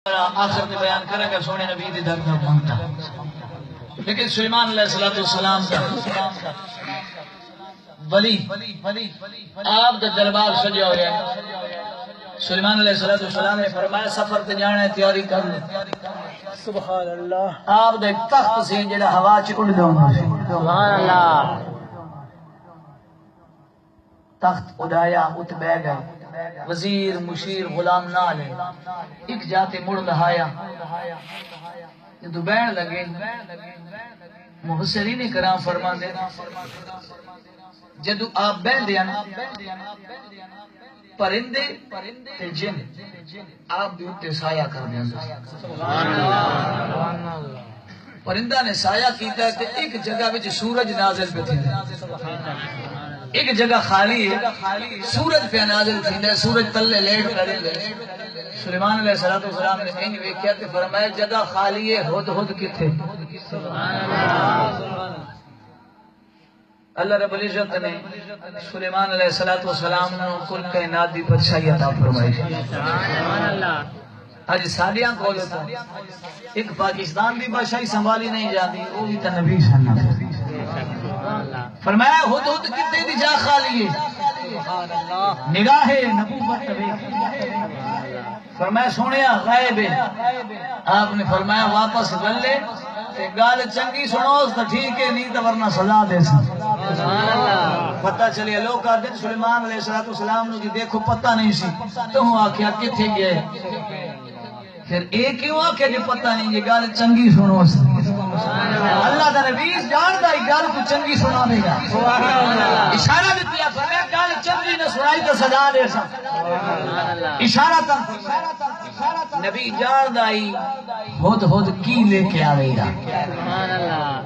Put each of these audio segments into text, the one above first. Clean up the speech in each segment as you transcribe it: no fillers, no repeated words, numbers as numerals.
آخر میں بیان کرے گا سونے نبی دی درد مانگتا، لیکن سلیمان علیہ السلام کا ولی آپ دا دربار سجا ہوا ہے۔ سلیمان علیہ السلام نے فرمایا سفر تے جانا ہے، تیاری کر لو۔ سبحان اللہ۔ آپ دا ایک تخت سے جڑا ہوا چ اڑ دا ہوندا سی، سبحان اللہ۔ تخت اڑایا، ات بہ گئے، وزیر مشیر غلام نال ایک جاتے مڑ لہایا، جدو بہن لگے محسرین کرام فرما دے جدو آپ بہن دیا پرندے تے جن آپ بھی اتنے سایہ کر دیا۔ پرندہ نے سایہ کیتا ہے کہ ایک جگہ وچ سورج نازل پہ تھی، ایک جگہ خالی ہے، سورج پہ نازل تھی، سورج تلے لیٹ کھڑے لے۔ سلیمان علیہ السلام نے انج ویکھیا تے فرمایا جگہ خالی ہے، ہد کتے؟ اللہ رب العزت نے سلیمان علیہ السلام نے کل کائنات دی بادشاہی عطا فرمائی۔ سبحان اللہ۔ اج ساڈیاں کول ایک پاکستان دی بادشاہی سنبھالی نہیں جاتی، وہ بھی تے نبی صلی اللہ علیہ وسلم فرمایا ہد کتے دی جا خالی ہے، نگاہ نبوت فرمایا سونیا غائب ہے۔ آپ نے فرمایا واپس گل لے تے گل چنگی سنو تو ٹھیک ہے، نہیں تو ورنہ سزا دے سن۔ پتہ چلے لوگ کہتے ہیں سلیمان علیہ السلام نے دیکھو پتہ نہیں سی، تو ہوں آکھیا کتھے گئے؟ پھر ایک کیوں آکھیا جو پتہ نہیں، یہ گل چنگی سنو۔ اللہ دا نبی جاندا ہے گل کو چنگی سنا دے گا، اشارہ دیا فرمایا گل چنگی نہ سنائی تو سزا دے سن۔ اشارہ تا نبی جاندا ہے ہد کی لے کے آوے گا۔ سبحان اللہ۔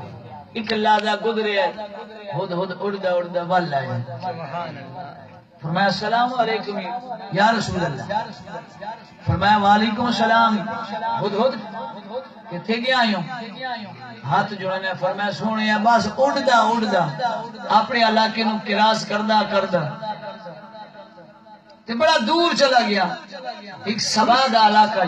ایک لازا گزرے ہد اڑدا اڑدا ول آیا، فرمایا السلام علیکم یا رسول اللہ۔ فرمایا وعلیکم السلام۔ ہد کتھے گیا ہوں؟ ہاتھ جوڑنے فرمایا سونے بس اڑدا اڑدا اپنے علاقے نو کراس کردا تے بڑا دور چلا گیا، ایک سبا دا علاقہ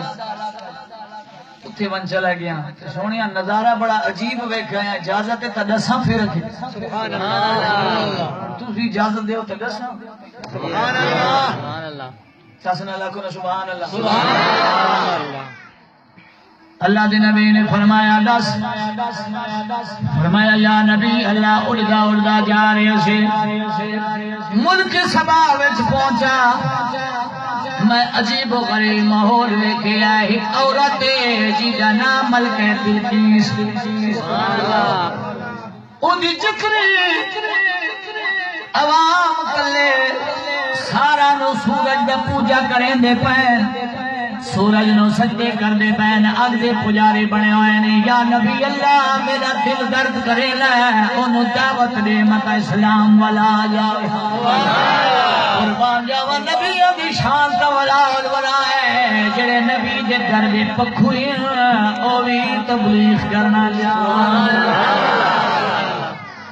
اتھے ون چلا گیا۔ سونے نظارہ بڑا عجیب ویکھیا ہے، اجازت ہے تے دساں پھر کے؟ سبحان اللہ۔ تسی اجازت دیو تے دساں؟ سبحان اللہ۔ سبحان اللہ۔ ساسنا لاکھوں سبحان اللہ۔ سبحان اللہ۔ اللہ دے نبی نے فرمایا دس، فرمایا یا نبی اللہ اڑدا اڑدا جا رہے سے ملک سبا وچ پہنچا، میں عجیب و غریب ماحول ویکھیا، ایک عورت جی دا نام ملکہ بلقیس، اودی ذکر عوام کلے سارا نو سورج دا پوجا کریں دے پین، سورج نو سجدے کر دے پین، اگ دے پجاری بنے ہوئے نے۔ یا نبی اللہ میرا دل درد کرے لے، انہوں دعوت دے مکہ اسلام والا جاؤ، قربان جاؤ نبی ابھی شان کا والا ہے، جڑے نبی دے درد پکھوئی او بھی تبلیغ کرنا جاؤ۔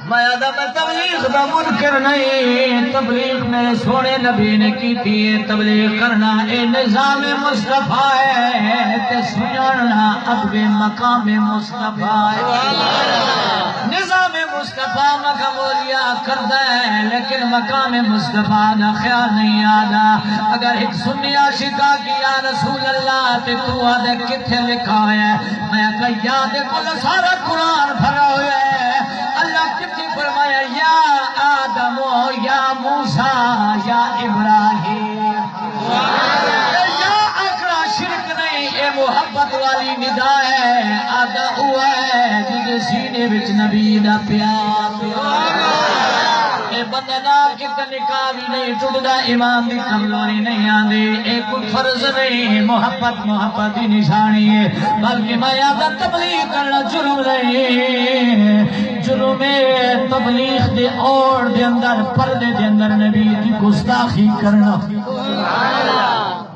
میں آدم تبلیغ دا منکر نہیں، تبلیغ میرے سونے نبی نے کی تھی، تبلیغ کرنا اے نظام مصطفیٰ ہے، تے سننا ادب مقام مصطفیٰ ہے۔ نظام مصطفیٰ مقبولیا کرتا ہے، لیکن مقام مصطفیٰ دا خیال نہیں آدھا۔ اگر ایک سنی عاشقہ کی یا رسول اللہ تے تو آدھے کتھے لکھا ہے، میں کہا یاد کل سارا قرآن بھرا ہوئے ہے۔ اللہ کتنی فرمایا یا آدم یا موسیٰ یا ابراہیم، یا اکڑا شرک نہیں، اے محبت والی ندا ہے، آدھا ہوا ہے جنہیں سینے وچ نبی دا پیار، اے بندہ دا کتا نکاح بھی نہیں ٹوٹدا، ایمان دی کمزوری نہیں آندی، اے کوئی فرض نہیں، محبت دی نشانی ہے، بلکہ میں آدھا تبلیغ کرنا جرم نہیں، جرم تبلیغ دے اور دے اندر پردے دے اندر نبی دی گستاخی کرنا۔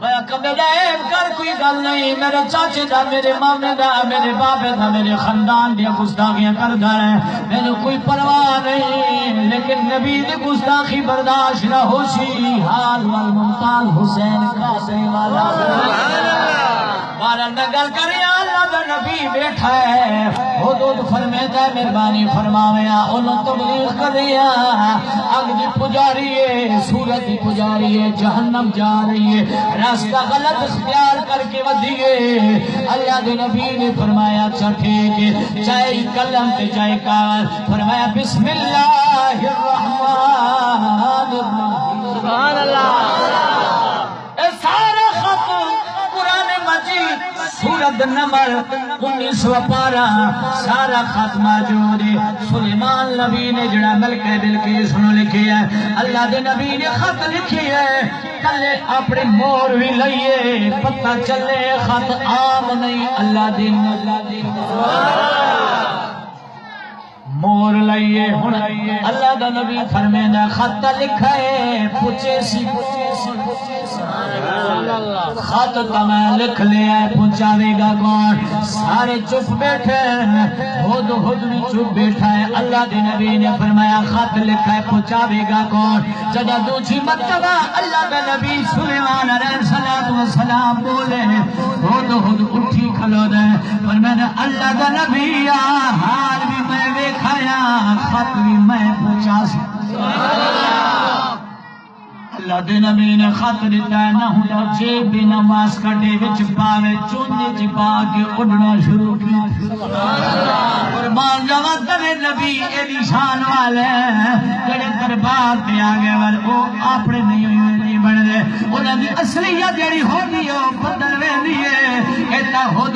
میں کبھی عیب کر کوئی گل نہیں، میرے چاچے دا، میرے مامے دا، میرے باپے دا، میرے خاندان دیا گستاخیاں کردا ہے، میرے کوئی پرواہ نہیں، لیکن نبی دی گستاخی برداشت نہ ہو سی، حال والممتاز حسین قاسم والا بارل میں گل کریا اللہ دا نبی بیٹھا ہے حدود فرمیتا ہے مہربانی فرماویا انہوں تبلیغ کر رہیا اگ دی پجاری ہے سورت دی پجاری ہے جہنم جا رہی ہے راستہ غلط اختیار کر کے ودیے اللہ دے نبی نے فرمایا اچھا ٹھیک ہے چاہے قلم تے چاہے کاغذ فرمایا بسم اللہ الرحمن الرحیم سبحان اللہ سارا خط قرآن مجید سورت نمبر 1912 سارا خط موجود ہے سلیمان نبی نے جڑا ملکہ بلقیس نو لکھی ہے اللہ دے نبی نے خط لکھی ہے کلے اپنے مور بھی لئیے پتہ چلے خط عام نہیں اللہ دے مور لئیے اللہ دا نبی فرمینا خط لکھا ہے پوچھے سی خط تمہیں لکھ لیا ہے پہنچاوے گا کون سارے چپ بیٹھے خود بھی چپ بیٹھا ہے اللہ دے نبی نے فرمایا خط لکھا ہے پہنچاوے گا کون جدہ دوسری مرتبہ اللہ دے نبی سلیمان علیہ السلام بولے خود اٹھی کھلو دے فرمایا اللہ دے نبی حال بھی میں دیکھایا خط بھی میں پہنچا اللہ دے نبی نے خط دیتا ہے نہ ہوں جیب بھی نماز کٹے وچ پاوے چوندے چ پا کے اڑنا شروع کیا قربان جاواں تے نبی ایڈی شان والے جڑے دربار تے آ گئے ور او اپنے نہیں بن گئے انہاں دی اصلیت جڑی ہوندی او بدل ویندی ہے ایتا خود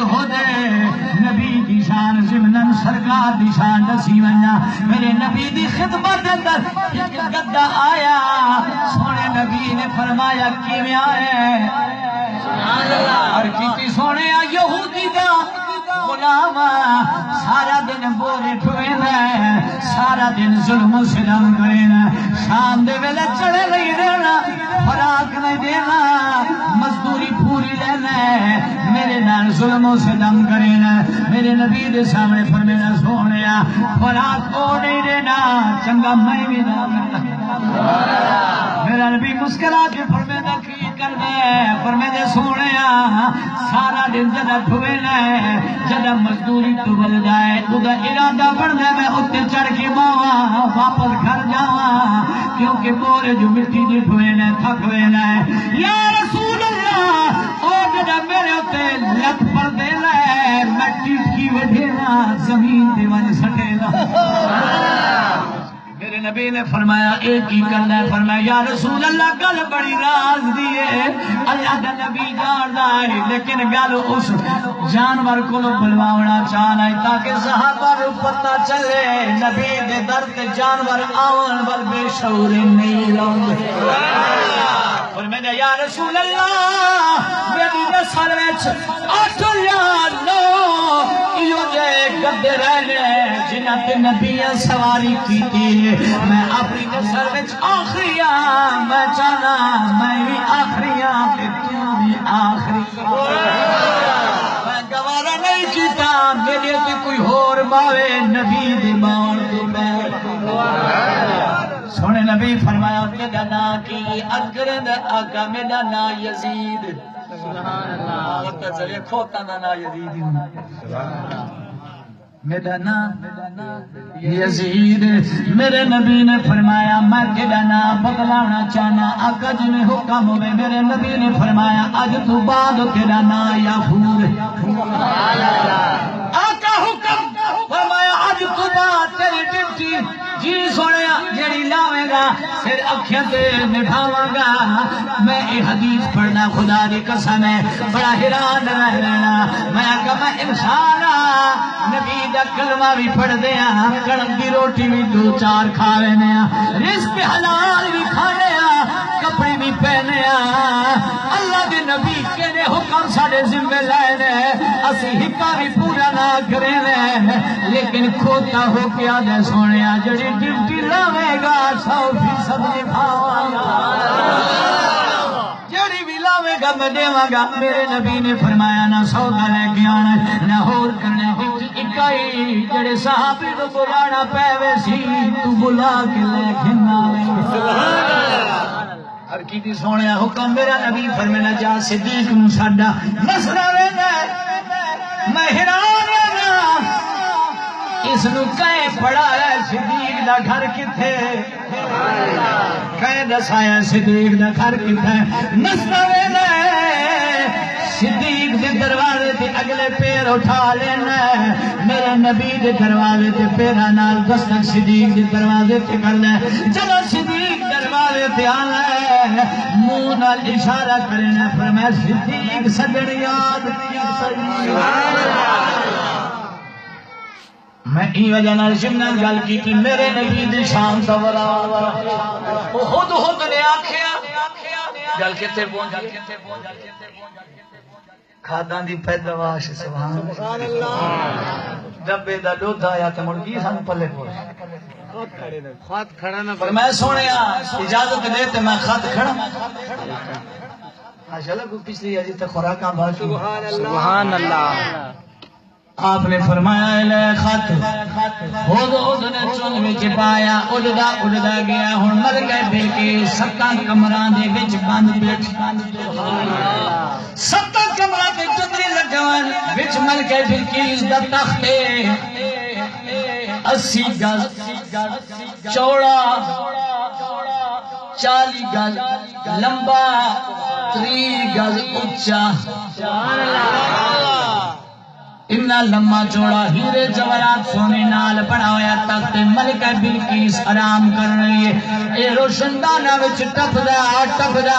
نبی دی شان ضمن سرکار دی شان دسی ونجا میرے نبی دی خدمت دے اندر ایک گدا آیا سونے نبی نے فرمایا کیویں آئے اور کیتی سونے یہودی دا غلام سارا دن بورے ٹھوینا سارا دن ظلم و ستم کرینا شام دے ویلے چڑھے نہیں رہنا خوراک نہیں دینا مزدوری پوری لینا میرے نال ظلم و ستم کرینا میرے نبی دے سامنے فرمینا سونیا خوراک کو نہیں دینا چنگا میں بھی نہ میرا نبی مسکرا کے فرمینا کی کرنا فرمینا سونیا سارا دن جدہ ٹھوینا جدہ مزدوری تو بل جائے ادھا ارادہ بڑھنے میں اتے چڑھ کے ماں واپس گھر جاواں کیونکہ بورے جو مٹی دی ٹھوینا تھک وینا ہے یا رسول اللہ اور جدہ میرے اتے لت پر دینا ہے مٹی کی وڈھینا زمین دیوانی سٹینا میرے نبی نے فرمایا ایک ہی کرنا ہے فرمایا یا رسول اللہ گل بڑی راز دیئے اللہ کا نبی جاندا ہے لیکن گل اس جانور کو بلواونا چاہنا ہے تاکہ صحابہ رو پتہ چلے نبی دے در تے جانور آون ول بے شعور نہیں لوگ فرمایا یا رسول اللہ میری نسل وچ 8 یا 9 ایو جے گدے رہنے جنہاں تے نبی سواری کیتی میں اپنی نسل وچ آخری میں چاہنا میں بھی آخری تے تو بھی آخری میں گوارا نہیں کیتا میرے تے کوئی ہور باوے نبی دی باون تو میں سونے نبی فرمایا میرا نام کی اکرم آقا میرا نام یزید سبحان اللہ چلے کھوتا نا یزید میرا نام یزید میرے نبی نے فرمایا میں تیرا نام بدلانا چاہنا آقا جی میں حکم ہوئے میرے نبی نے فرمایا اج تو بعد تیرا نام یافور آقا حکم فرمایا اج تو بعد تیری ڈیوٹی جی سونے جڑی لاوے گا پھر اکھیاں تے نٹھاواں گا میں یہ حدیث پڑھنا خدا دی قسم ہے بڑا حیران رہنا میں آقا میں انسان نبی دا کلمہ بھی پڑھ دیا کڑم دی روٹی بھی 2-4 کھا لینے رزق حلال بھی کھانے کپڑے بھی پہنے اللہ دے نبی کہنے حکم ساڑے ذمہ لائنے اسی حکا بھی پورا نہ کریں لیکن کھوتا ہو کے آدھے سونے جڑی ڈیوٹی لاوے گا 100% نبھاواں جڑی بھی لاوے گا میں دیواں گا میرے نبی نے فرمایا نہ سودا لے کے آنا نہ ہور کرنے ڈیوٹی اکائی جڑے صحابی تو بلانا پے وے سی تو بلا کے لے کے نہ کی دی سونے حکم میرا نبی فرمایا جا صدیق نو ساڈا مسئلہ وینا میں حیران ہاں اس نو کہیں پڑھایا صدیق دا گھر کتے کہیں دسایا صدیق دا گھر کتے مسئلہ وینا صدیق دے دروازے تے اگلے پیر اٹھا لینا میرے نبی دے دروازے تے پیرا نال دستک صدیق دے دروازے تے کرنا جب صدیق دروازے تے آنا منہ نال اشارہ کرنا فرمایا صدیق سجن یاد میں ای وجہ نال جمنا گل کی میرے نبی دی شان دا ورا او خود نے آکھیا گل کتے پہنچ کھاداں دی پیداوار سبحان اللہ ڈبے دا دودھ آیا تے مڑ گئی سان پلے کو خط کھڑا نہ پر میں سونیا اجازت دے تے میں خط کھڑا ماشاءاللہ کو پچھلی اجے تے خوراکاں با سبحان اللہ آپ نے فرمایا لے خط خود نے چون وچ پایا اڑدا گیا ہن مر گئے بیٹے ستاں کمراں دے وچ بند بیٹھ ستاں کمراں دے چتری لگاون وچ مر گئے بلکیس دا تخت 80 گز چوڑا 40 گز لمبا 30 گز اونچا سبحان اللہ اتنا لمبا چوڑا ہیرے جواہرات سونے نال بنا ہویا تخت ملکہ بلقیس آرام کر رہی ہے اے روشندانہ وچ ٹپدا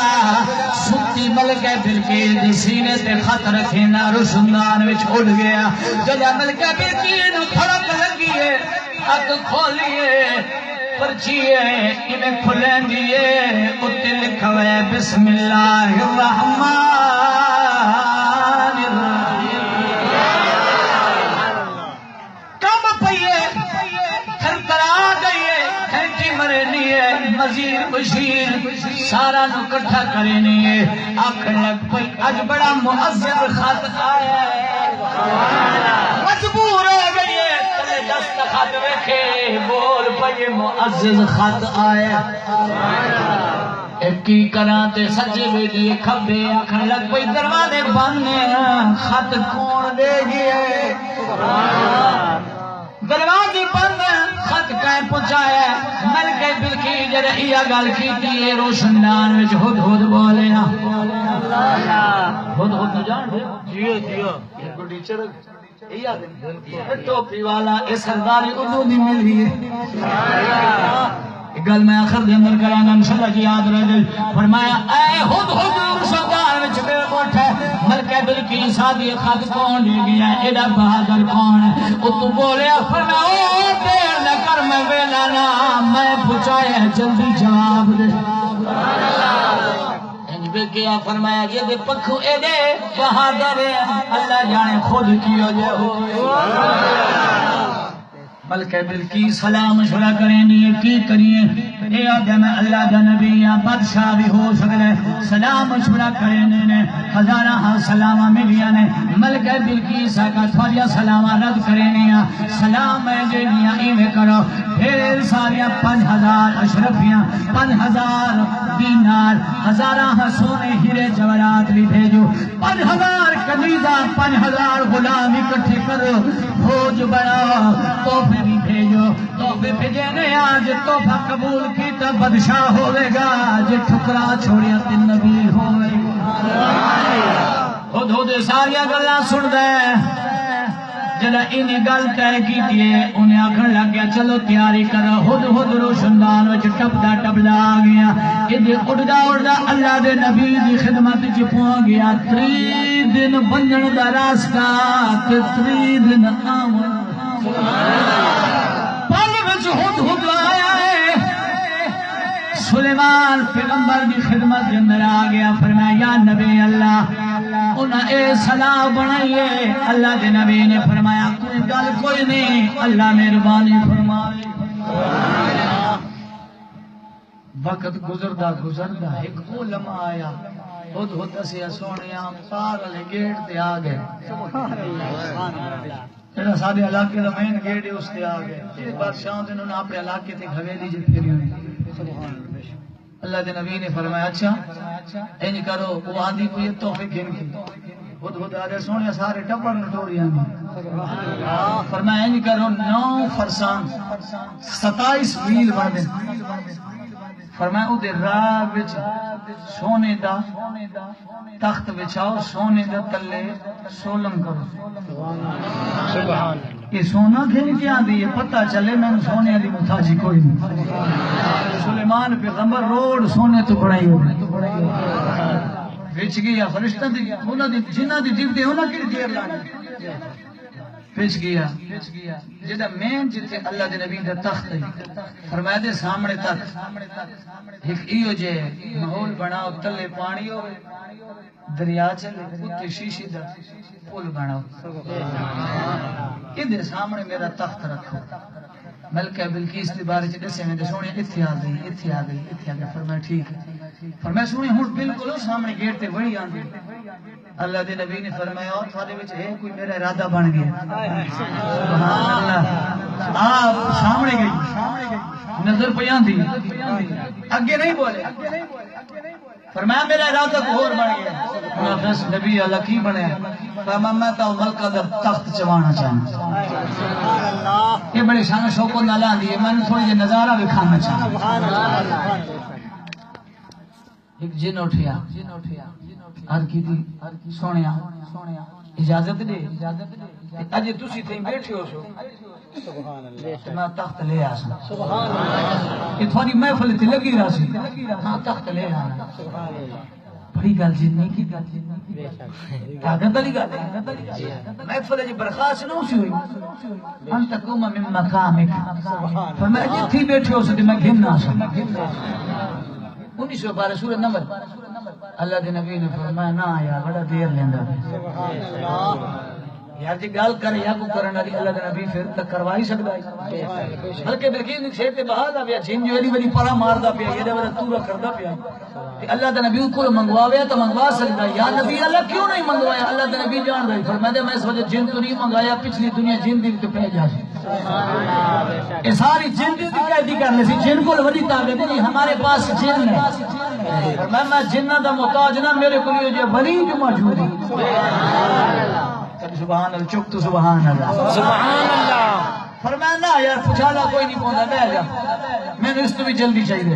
ستی ملکہ بلقیس دے سینے تے خط رکھے نا روشندان وچ اڑ گیا جب ملکہ بلقیس نو کھڑک لگی ہے اک کھولیے پرچیے انہیں کھلیں دیئے اتے لکھا ہے بسم اللہ الرحمن الرحیم مزید بشیر سارا نو کٹھا کرنی ہے آخر لگ پئی اج بڑا معذب خط آیا ہے مجبور ہو گئی ہے تلے دست خط رکھے بول پئی معزز خط آیا ایک کی کراتے سجے بیٹی کھبے آخر لگ پئی دروازے بننے خط کون دے گئے دروازے بند خط کہیں پہنچایا ملکہ بلقیس جڑے یہ گل کیتی ہے روشندان وچ ہد بولے نا ہد جان جیو ایک ٹیچر یہ ٹوپی والا اے سرداری اردو دی ملی ہے گل میں آخر دے اندر کرانا انشاءاللہ کی یاد رہ جائے فرمایا اے ہد روشندان وچ بے اٹھے ملکہ بلقیس آدھی خط کون لے گیا ایڈا بہادر کون ہے او تو بولے فرمایا او دیر نہ کر میں ویلا نا میں پوچھایا جلدی جواب دے انج بے کیا فرمایا یہ دے پکھو اے دے بہادر اللہ جانے خود کیو جے ہو ملکہ بلقیس سلام مشورہ کریں نہیں کی کریے اے آدم اللہ دا نبی یا بادشاہ بھی ہو سکتے سلام مشورہ کریں نہیں ہزارہ سلامہ ملیا نے ملکہ بلقیس کا تھوڑیا سلامہ رد کریں نہیں سلام میں جنیا ایوے کرو پھر ساریاں 5000 اشرفیاں 5000 دینار ہزارہ سونے ہیرے جوہرات بھی بھیجو 5000 کنیزہ 5000 غلام اکٹھے کرو فوج بڑھاؤ تحفے بھی بھیجو تحفے بھیجے نے آج تحفہ قبول کی تو بادشاہ ہوئے گا جو ٹھکرا چھوڑیا تے نبی ہوئے خود ساریا گلاں سن دے جڑا انہیں گل طے کیتی ہے انہیں آکھن لگ گیا چلو تیاری کرو ہد روشندان وچ ٹپدا آ گیا ادھر اڑدا اللہ دے نبی دی خدمت وچ پہنچ گیا 3 دن بنجن دا راستہ تے 3 دن آون پل وچ ہد آیا ہے سلیمان پیغمبر دی خدمت دے اندر آ گیا فرمایا یا نبی اللہ انہاں اے صلاح بنائیے اللہ دے نبی نے فرمایا کوئی گل کوئی نہیں اللہ مہربانی فرمائے وقت گزردا ایک علماء آیا خود اسیا سونیا پار والے گیٹ تے آ گئے جڑا سارے علاقے دا مین گیٹ اس تے آ گئے بادشاہ نے انہوں نے اپنے علاقے تے حویلی جے پھیری سبحان اللہ اللہ دے نبی نے فرمایا اچھا انج کرو وہ آندھی کوئی تحفے گن کے خود خود آدھے سونے سارے ٹبر نٹوریاں فرمایا انج کرو 9 فرسان 27 میل بن دیں فرمایا او دے راہ وچ سونے دا تخت بچھاؤ سونے دے تلے سولنگ کرو سبحان یہ سونا گھن کے آدھی ہے پتہ چلے میں سونے دی محتاجی کوئی نہیں سلیمان پیغمبر روڈ سونے تو بڑائی ہو وچ گیا فرشتہ دی انہاں دی جنہاں دی ڈیوٹی انہاں کی دیر لانی پیش گیا جدا مین جتے اللہ دے نبی دا تخت ہے فرمایا دے سامنے تک ایک ایو جے ماحول بناؤ تلے پانی ہو دریا چلے اتنے شیشی دا پل بناؤ ادھر سامنے میرا تخت رکھو ملکہ بلقیس دی بارے چ دسے میں سونے ایتھے آ گئی فرمایا ٹھیک ہے فرمایا سونے ہن بالکل سامنے گیٹ تے وڑی آندی اللہ دے نبی نے فرمایا اور تھوڑے وچ ہے کوئی میرا ارادہ بن گیا سبحان اللہ آپ سامنے گئی نظر پہ آندی اگے نہیں بولے فرمایا میرا ارادہ کو اور بن گیا بس نبی اللہ کی بنے فرمایا میں تو ملکہ دا تخت چوانا چاہنا یہ بڑے شان شوق نال آندی ہے میں تھوڑی جے نظارہ دکھانا چاہنا ایک جن اٹھیا ہر کی دی سونیا اجازت دے اج تسی تھیں بیٹھے ہو سو سبحان اللہ میں تخت لے آسا سبحان اللہ یہ تھوڑی محفل تے لگی راسی ہاں تخت لے آنا سبحان اللہ بڑی گل جنی کی گل کاغذ والی گل محفل جی برخاست نہ ہوئی انت قوم من مقامک سبحان فرمایا جتھی بیٹھے ہو سو میں گھننا سا 1912 سورہ نمبر اللہ دے نبی نے فرمایا نہ یار بڑا دیر لیندا سبحان اللہ یار جی گل کرے یا کو کرن والی اللہ دے نبی پھر تک کروا ہی سکدا ہے بلکہ بلکہ نے چھے تے بہادا پیا جن جو ایڈی بڑی پرا ماردا پیا یہ بڑا تورا کردا پیا تے اللہ دے نبی کو منگواوے تو منگوا سکدا ہے یا نبی اللہ کیوں نہیں منگوایا اللہ دے نبی جان رہے فرمایا میں اس وجہ جن تو نہیں منگایا پچھلی دنیا جن دی تو پہ جا سبحان اللہ یہ ساری جن دی قیدی کرنے سی جن کو بڑی طاقت ہے ہمارے پاس جن ہے میں جنہ دا محتاج نہ میرے کو لیے جو ولی جو موجود ہے سبحان اللہ سبحان اللہ چپ تو سبحان اللہ سبحان اللہ فرمایا نہ یار پچھالا کوئی نہیں پہنچا بیٹھ جا میں نے اس تو بھی جلدی چاہیے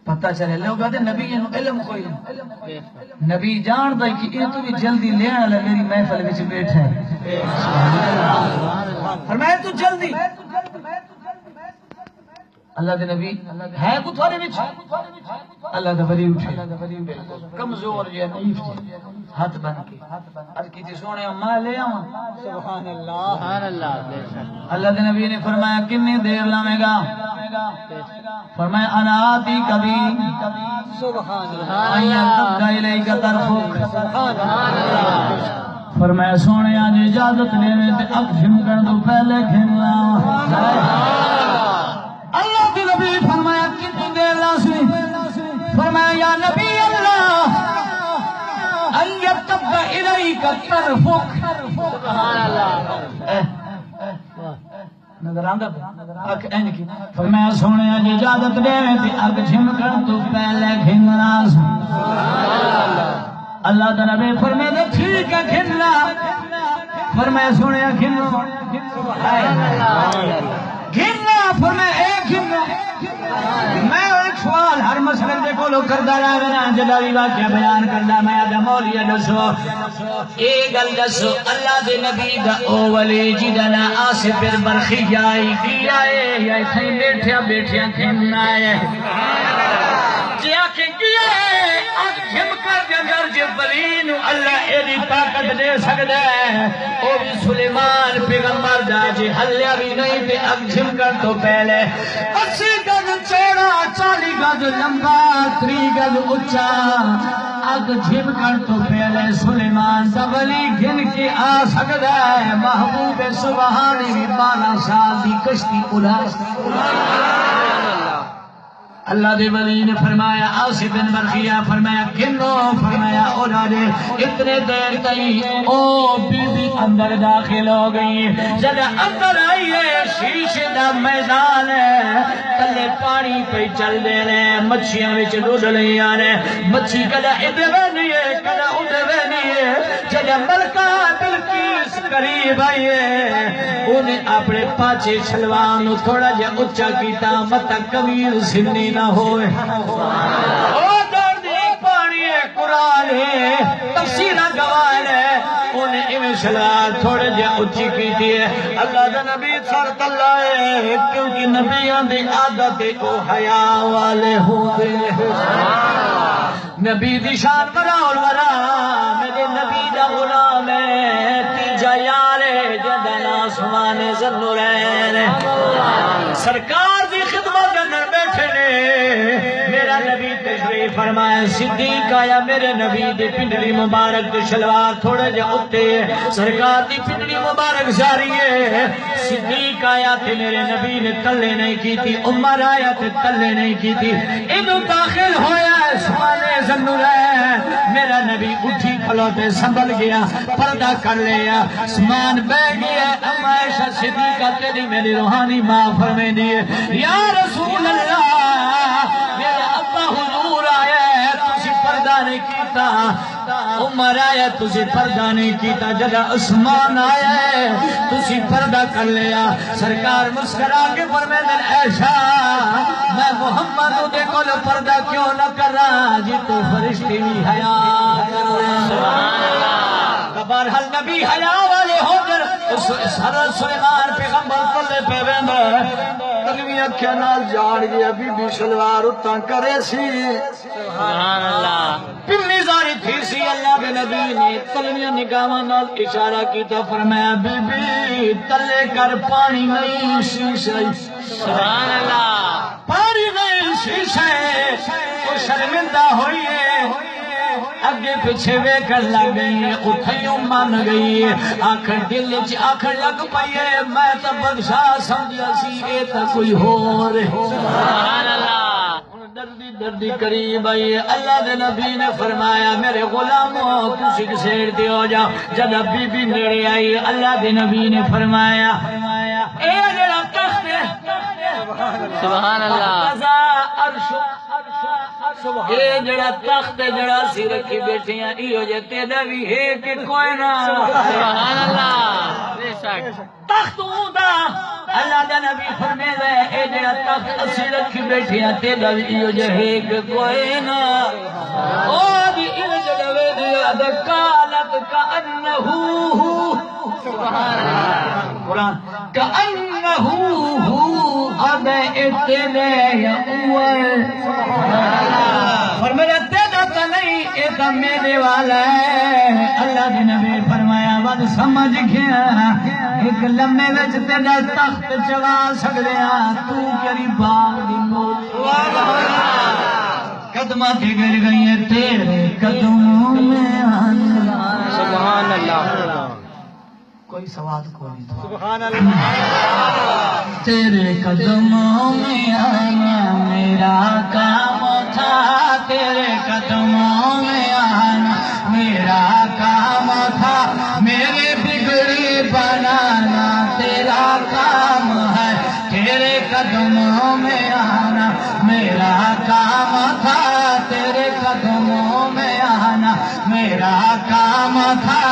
پتہ چلے لوگ کہتے نبی علم کوئی نبی جانتا ہے کہ یہ تو بھی جلدی لے آنا میری محفل وچ بیٹھا ہے فرمایا تو جلدی اللہ دے نبی ہے کو تھوڑے وچ اللہ دا ولی اٹھے کمزور جے ضعیف ہاتھ بن کے عرض کی سونے میں لے آواں سبحان اللہ سبحان اللہ اللہ دے نبی نے فرمایا کتنی دیر لاویں گا فرمایا انا آتی کبھی سبحان اللہ آیا تک الیک طرفک سبحان اللہ فرمایا سونے آج اجازت لے میں تے اب جھمکن تو پہلے گھننا اللہ کے نبی فرمایا کتنی دیر لازمی فرمایا یا نبی اللہ ان یتب الیک طرفک سبحان اللہ نظر آندا اک این کی فرمایا سونے اج اجازت دے تے اگ جھمکن تو پہلے گھننا سبحان اللہ اللہ دا نبی فرمایا ٹھیک ہے گھننا فرمایا سونے گھننا سبحان اللہ گھننا فرمایا ایک گھننا میں ایک سوال ہر مسئلے دے کولو کردا رہا نا جداوی واقعہ بیان کردا میں آدھا مولیا دسو اے گل دسو اللہ دے نبی دا او ولی جدا نا آصف بن برخی جائی کی آئے یا اتھائی بیٹھیا بیٹھیا کھننا ہے جی آنکھیں کیا ہے آج جم کر جگر جبرین اللہ ایدی طاقت دے سکتا ہے او بھی سلیمان پیغمبر دا جی حلیہ بھی نہیں پہ اب جم کر تو پہلے 80 گز چوڑا 40 گز لمبا 30 گز اچھا اگ جھم کر تو پہلے سلیمان دا ولی گھن کے آ سکتا ہے محبوب سبحانی بھی 12 سال دی کشتی اڑا اللہ دے ولی نے فرمایا آصف بن برخیہ فرمایا کنو فرمایا اولانے اتنے دیر تئی او بی بی اندر داخل ہو گئی جب اندر آئی ہے شیشے دا میدان ہے تلے پانی پہ چل دے رہے مچھیاں وچ ڈوڈ لئی آنے مچھی کدا ادھر بینی ہے کدا ادھر بینی ہے جب ملکہ بلقیس قریب آئی ہے انہیں اپنے پاچے شلوان تھوڑا جا اچھا کیتا متا کبیر سنی نہ ہوئے او درد پانی ہے قرآن ہے تفسیرہ گوان ہے انہیں امیں شلوان تھوڑا جا اچھی کیتی ہے اللہ دا نبی صلی اللہ ہے کیونکہ نبیان دی عادت کو حیاء والے ہوئے نبی دی شان براؤ الورا میرے نبی دا غلام ہے تیجا یارے جدن آسمان ذنورین سرکار دی خدمت اندر بیٹھے نے میرا نبی تشریف فرمایا صدیق آیا میرے نبی دی پنڈلی مبارک دی شلوار تھوڑے جا اٹھتے سرکار دی پنڈلی مبارک جاری ہے صدیق آیا تھے میرے نبی نے تلے نہیں کی تھی عمر آیا تھے تلے نہیں کی تھی انہوں داخل ہویا آسمان ذنورین میرا نبی اٹھی کھلوتے سنبھل گیا پردہ کر لیا آسمان بہ گیا اما عائشہ صدیقہ تیری میری روحانی ماں فرمے دیئے یا رسول اللہ میرے ابا حضور آیا ہے تجھے پردہ نہیں کیتا عمر آیا تجھے پردہ نہیں کیتا جدا عثمان آیا ہے تجھے پردہ کر لیا سرکار مسکرا کے فرمے دل عائشہ میں محمد دے کول پردہ کیوں نہ کر رہا جی تو فرشتی بھی حیا کر رہا بہرحال نبی حیا والے ہو کر حضرت سلیمان پیغمبر کلے پہ ویندے کلمی اکھیا نال جاڑ گیا بی بی شلوار اتاں کرے سی سبحان اللہ پنی زاری تھی سی اللہ کے نبی نے کلمی نگاہاں نال اشارہ کیتا فرمایا بی بی تلے کر پانی نہیں شیشے سبحان اللہ پانی نہیں شیشے وہ شرمندہ ہوئی ہے اگے پیچھے وے کر لگ گئی اٹھیوں مان گئی آخر دل چ آخر لگ پائیے میں تو بادشاہ سمجھا سی اے تا کوئی ہو رہے سبحان اللہ دردی دردی قریب آئی اللہ دے نبی نے فرمایا میرے غلاموں تسی گھسیڑ دی ہو جاؤ جب بی بی نیڑے آئی اللہ دے نبی نے فرمایا اے جڑا تخت ہے سبحان اللہ اے جڑا تخت جڑا سی رکھی بیٹھی ہیں ایو جے تیرا بھی ہے کہ کوئی نہ سبحان اللہ بے شک تخت ہوندا اللہ دا نبی فرمے دے اے جڑا تخت اسی رکھی بیٹھی ہیں تیرا بھی ایو جے ہے کہ کوئی نہ او بھی ایو جڑا وے دے قالت کانہو سبحان اللہ قرآن کانہو اب اتنے یا اوے فرمایا تیرا تو نہیں اے تو میرے والا ہے اللہ دے نبی فرمایا ود سمجھ گیا ایک لمحے وچ تیرا تخت چوا سکدیا تو کری باغ دی موت قدماں تے گر گئی تیرے قدموں میں اللہ سبحان اللہ کوئی سواد کو نہیں سبحان اللہ تیرے قدموں میں آنا میرا کام تھا تیرے قدموں میں آنا میرا کام تھا میرے بگڑی بنانا تیرا کام ہے تیرے قدموں میں آنا میرا کام تھا تیرے قدموں میں آنا میرا کام تھا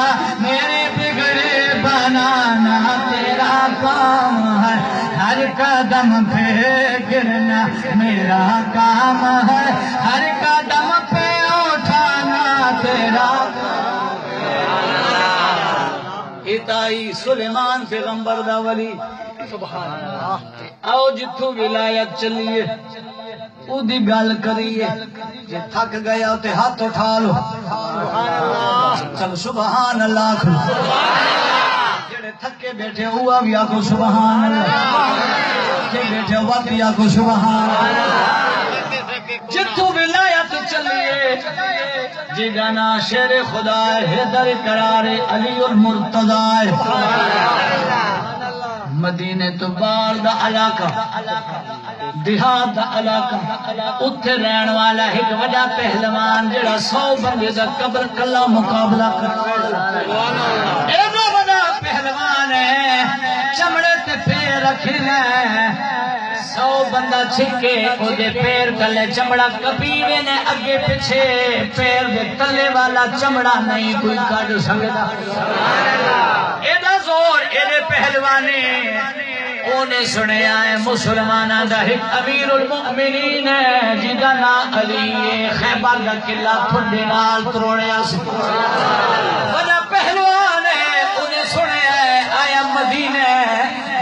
میرے بگڑی بنانا تیرا کام ہے ہر قدم پہ گرنا میرا کام ہے ہر قدم پہ اٹھانا تیرا کام اتائی سلیمان پیغمبر دا ولی سبحان اللہ آؤ جتھو ولایت چلیے او دی گل کریے جے تھک گیا تے ہاتھ اٹھا لو سبحان اللہ چل سبحان اللہ جڑے تھکے بیٹھے ہوا بھی آکو سبحان اللہ جے بیٹھے ہوا بھی آکو سبحان اللہ جتھو ولایت چلیے جی گانا شیر خدا حیدر قرار علی المرتضی مدینے تو باہر دا علاقہ دیہات دا علاقہ اتھے رہن والا ایک وڈا پہلوان جڑا 100 بندے دا قبر کلا مقابلہ کرتا ایڈا وڈا پہلوان ہے چمڑے تے پیر رکھنا 100 بندہ چھکے او دے پیر تلے چمڑا کپیوے نے اگے پیچھے پیر دے تلے والا چمڑا نہیں کوئی کڈ سکدا ایڈا زور ایڈے پہلوانے اونے سنیا ہے مسلمانہ دا ایک امیر المؤمنین ہے جدا نام علی خیبر دا قلعہ پھڈے نال تروڑیا سی بڑا پہلوان ہے اونے سنیا ہے آیا مدینہ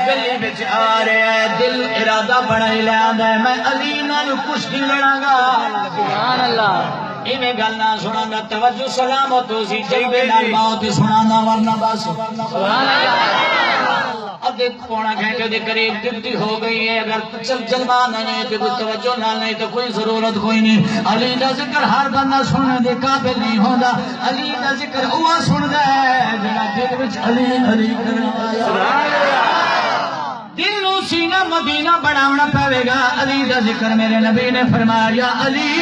گلی بچ آ رہا ہے دل ارادہ بڑا ہی لے آندا ہے میں علی نال کشتی لڑاں گا سبحان اللہ ایویں گل نہ سنانا توجہ سلامت ہو سی جیبے نال موت سنانا ورنہ بس سبحان اللہ ادھے پونا گھنٹے دے قریب ڈیوٹی ہو گئی ہے اگر جلوانا نہیں تو کوئی توجہ نال نہیں تو کوئی ضرورت کوئی نہیں علی دا ذکر ہر بندہ سننے دے قابل نہیں ہوندا علی دا ذکر اوہ سندا ہے جڑا دل وچ علی علی کرنا سبحان اللہ دل نو سینہ مدینہ بناونا پاوے گا علی دا ذکر میرے نبی نے فرمایا علی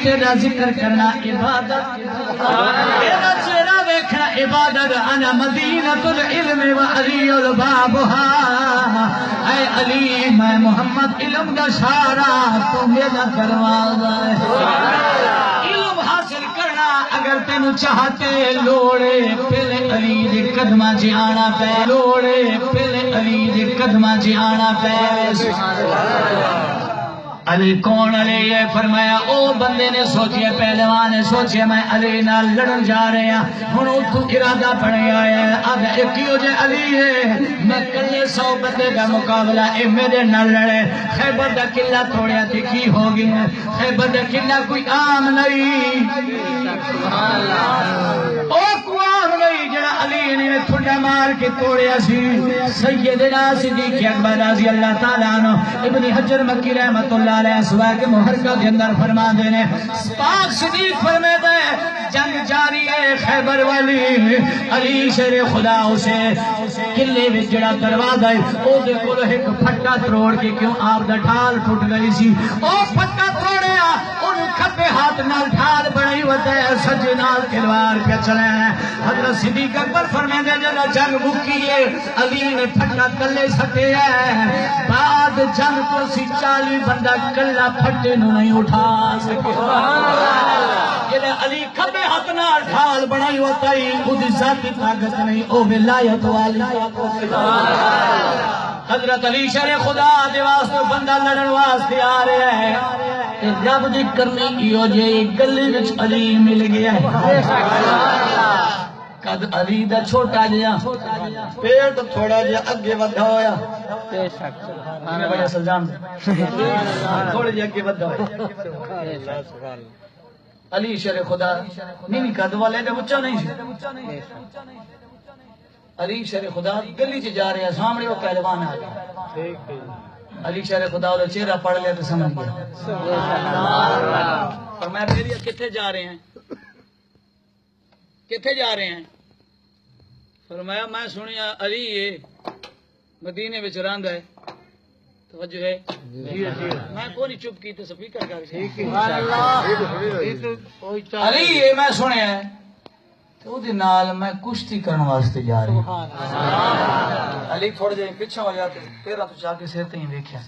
تیرا ذکر کرنا عبادت تیرا چہرہ دیکھنا عبادت انا مدینۃ العلم و علی البابها اے علی میں محمد علم دا شارع تو میرا دروازہ ہے علم حاصل کرنا اگر تینو چاہتے لوڑے پہلے علی دے قدماں چ آنا پے لوڑے پہلے علی دے قدماں چ آنا پے علی کون علی ہے فرمایا او بندے نے سوچیا پہلوان نے سوچیا میں علی نال لڑن جا رہے ہیں ہن اتو ارادہ بنیا ہے اب ایکیو جے علی ہے میں کلے 100 بندے دا مقابلہ اے میرے نال لڑے خیبر دا قلعہ توڑیا تے کی ہو گیا خیبر دا قلعہ کوئی عام نہیں سبحان اللہ او کوئی عام نہیں جڑا علی نے ٹھنڈا مار کے توڑیا سی سیدنا صدیق اکبر رضی اللہ تعالی عنہ ابن حجر مکی رحمۃ اللہ علیہ سوا کے محرکہ کے اندر فرما دینے پاک صدیق فرمے دے جنگ جاری ہے خیبر والی علی شیر خدا اسے قلعے میں جڑا دروازہ ہے او دے کول ایک پھٹا تروڑ کے کیوں آپ دا ڈھال ٹوٹ گئی سی او پھٹا توڑیا ان کھبے ہاتھ نال ڈھال بڑی ہوتا ہے سجے نال تلوار پہ چلے حضرت صدیق اکبر فرمے دے جڑا جنگ مکی ہے علی نے پھٹا تلے سٹے ہے بعد جنگ کو سی 40 بندہ کلا پھٹے نو نہیں اٹھا سکے یہ علی کھبے ہاتھ نال ڈھال بنائی ہوتا ہے خود ذاتی طاقت نہیں او ولایت والی حضرت علی شر خدا دے واسطے بندہ لڑن واسطے آ رہا ہے رب دی کرنی ایو جے گلی وچ علی مل گیا ہے قد علی دا چھوٹا جیا پیٹ تھوڑا جیا اگے ودھا ہویا بے شک سبحان اللہ سلام تھوڑے جے اگے ودھا ہویا علی شر خدا نہیں قد والے دے اونچا نہیں سی علی شر خدا گلی چ جا رہے ہیں سامنے وہ پہلوان آ گیا علی شر خدا دا چہرہ پڑھ لیا تو سمجھ گیا فرمایا میری کتھے جا رہے ہیں کتھے جا رہے ہیں فرمایا میں سنیا علی ہے مدینے وچ رہندا ہے توجہ ہے میں کوئی چپ کی تو سپیکر کر سبحان اللہ علی ہے میں سنیا ہے تو دے نال میں کشتی کرن واسطے جا رہا ہوں علی تھوڑے جے پیچھے ہو جاتے پیرا تو جا کے سر تے ہی دیکھیا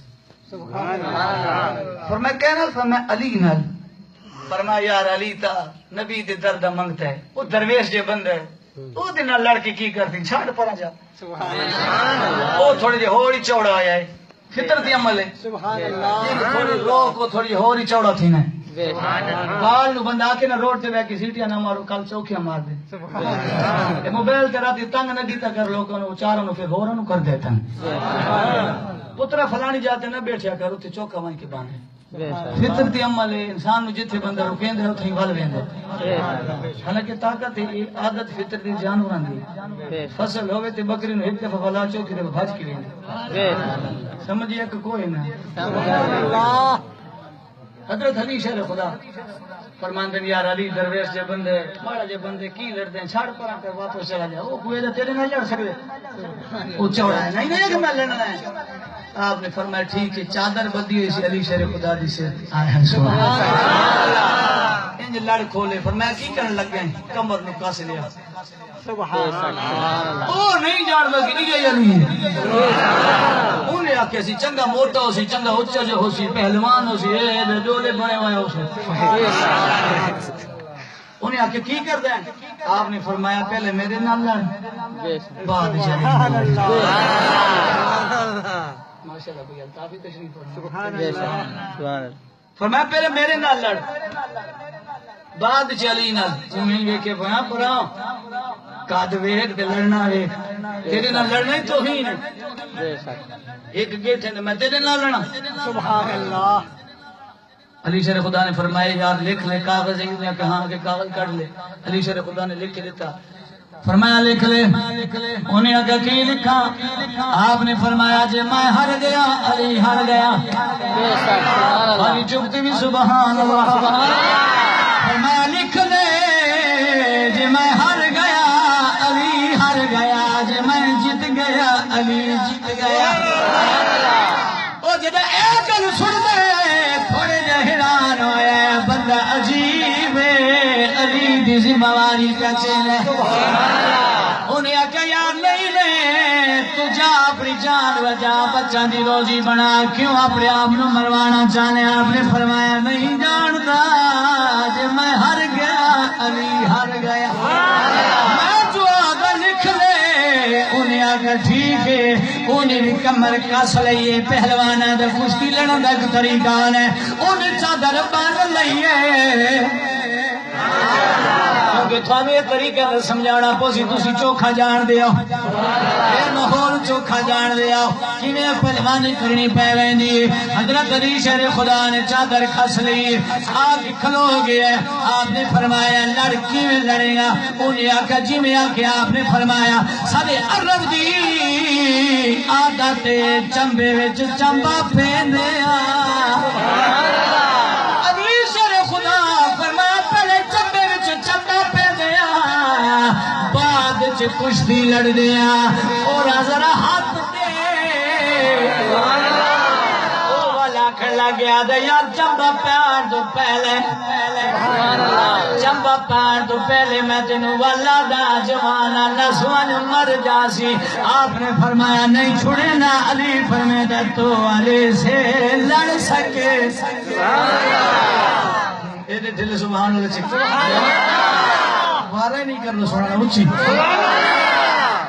سبحان اللہ فرمایا کہنا فرمایا علی نال فرمایا یار علی تا نبی دے درد منگتا ہے وہ درویش جے بندہ ہے تو دے نال لڑ کے کی کرتی چھاڑ پڑا جا سبحان اللہ وہ تھوڑے جے ہوری چوڑا آیا ہے فطرتی عمل ہے سبحان اللہ تھوڑی روح کو تھوڑی ہوری چوڑا تھی نا بال نو بندہ آکے نا روڈ تے بے کی سیٹیاں نہ مارو کل چوکیاں مار دے موبائل تے راتی تنگ نہ دیتا کر لوگوں نو چاروں نو پھر ہوروں نو کر دیتا پترا فلانی جاتے نہ بیٹھیا کر اوتھے چوکا وہیں کے باندھے فطرتی عمل ہے انسان نو جتھے بندہ رکیندے اوتھے ہی ول ویندے حالانکہ طاقت ہے عادت فطرتی جانوراں دی فصل ہوے تے بکری نو ایک دفعہ بلا چوکی تے بھج کے ویندے سمجھیا کہ کوئی نہ سبحان اللہ حضرت علی شیر خدا فرماندے یار علی درویش جے بندے ماڑا جے بندے کی لڑدے چھاڑ پراں تے واپس چلا جا او کوئی تیرے نال لڑ سکدے او چوڑا ہے نہیں کہ میں لڑنا ہے آپ نے فرمایا ٹھیک ہے، چادر بدی ہوئی سی علی شیر خدا دی سے انج لڑ کھولے، فرمایا کی کرن لگ گئے، کمر نو کس لیا، سبحان اللہ، او نہیں جان لگی نہیں گئی علی، انہیں آکھیا سی چنگا موٹا ہو سی، چنگا اچھا جو ہو سی، پہلوان ہو سی، اے جوڑے بنے ہوئے ہو سی، انہیں آکھیا کی کر دیں، آپ نے فرمایا پہلے میرے نال لڑ، بعد چلی ماشاءاللہ کوئی الطافی تشریف فرمایا، فرمایا پہلے میرے نال لڑ، بعد چلی نال، تمہیں ویکھے بنا پرا قد ویکھ تے لڑنا ویکھ، تیرے نال لڑنا ہی توہین ہے، ایک گیٹھے نے میں تیرے نال لڑنا، سبحان اللہ۔ علی شیر خدا نے فرمایا یار لکھ لے کاغذ، ایک نے کہا کہ کاغذ کٹ لے، علی شیر خدا نے لکھ کے دیتا، فرمایا لکھ لے، انہیں آگے کی لکھا، آپ نے فرمایا جے میں ہر گیا علی ہر گیا، علی چکتی بھی سبحان اللہ، فرمایا لکھ لے جے میں ہر گیا علی ہر گیا، جے میں جت گیا علی جت گیا، او جدہ ایک گل سن دے تھوڑے جے حیران ہوئے، بندہ عجیب ہے علی دی ذمہ کا چیلے، انہیں آکھا یار نہیں لے تو جا اپنی جان وجا بچہ دی روزی بنا، کیوں اپنے آپ نو مروانا چاہنے، آپ نے فرمایا نہیں جانتا جے میں ہر گیا علی ہر گیا، میں جو آگا لکھ لے، انہیں آگا ٹھیک ہے، انہیں بھی کمر کس لئیے، پہلوانا دا کشتی لڑا دا طریقان ہے، انہیں چادر بان لئیے، کیونکہ تھوڑے یہ طریقہ نے سمجھانا پوسی تسی چوکھا جان دیا، اے ماحول چوکھا جان دیا، کیویں پہلوانی کرنی پے ویندی، حضرت علی شیر خدا نے چادر کھس لی، آپ کھلو گئے، آپ نے فرمایا لڑکی میں لڑے گا، انہیں آکھا جی میں آکھا، آپ نے فرمایا سارے عرب دی عادت چمبے وچ چمبا پھیندیا، علی شیر خدا فرمایا پہلے چمبے وچ چمبا پھیندیا، بعد وچ کشتی لڑ دیا، اور ذرا ہاتھ دے او والا کھڑا گیا دے یار چمبا پہن تو پہلے، چمبا پہن تو پہلے میں تینوں والا دا جوانا نسوان مر جاسی، آپ نے فرمایا نہیں چھوڑے نا، علی فرمایا تو علی سے لڑ سکے، اے دے دل سبحان اللہ چکتے وارے نہیں کرنا سوڑا اچھی،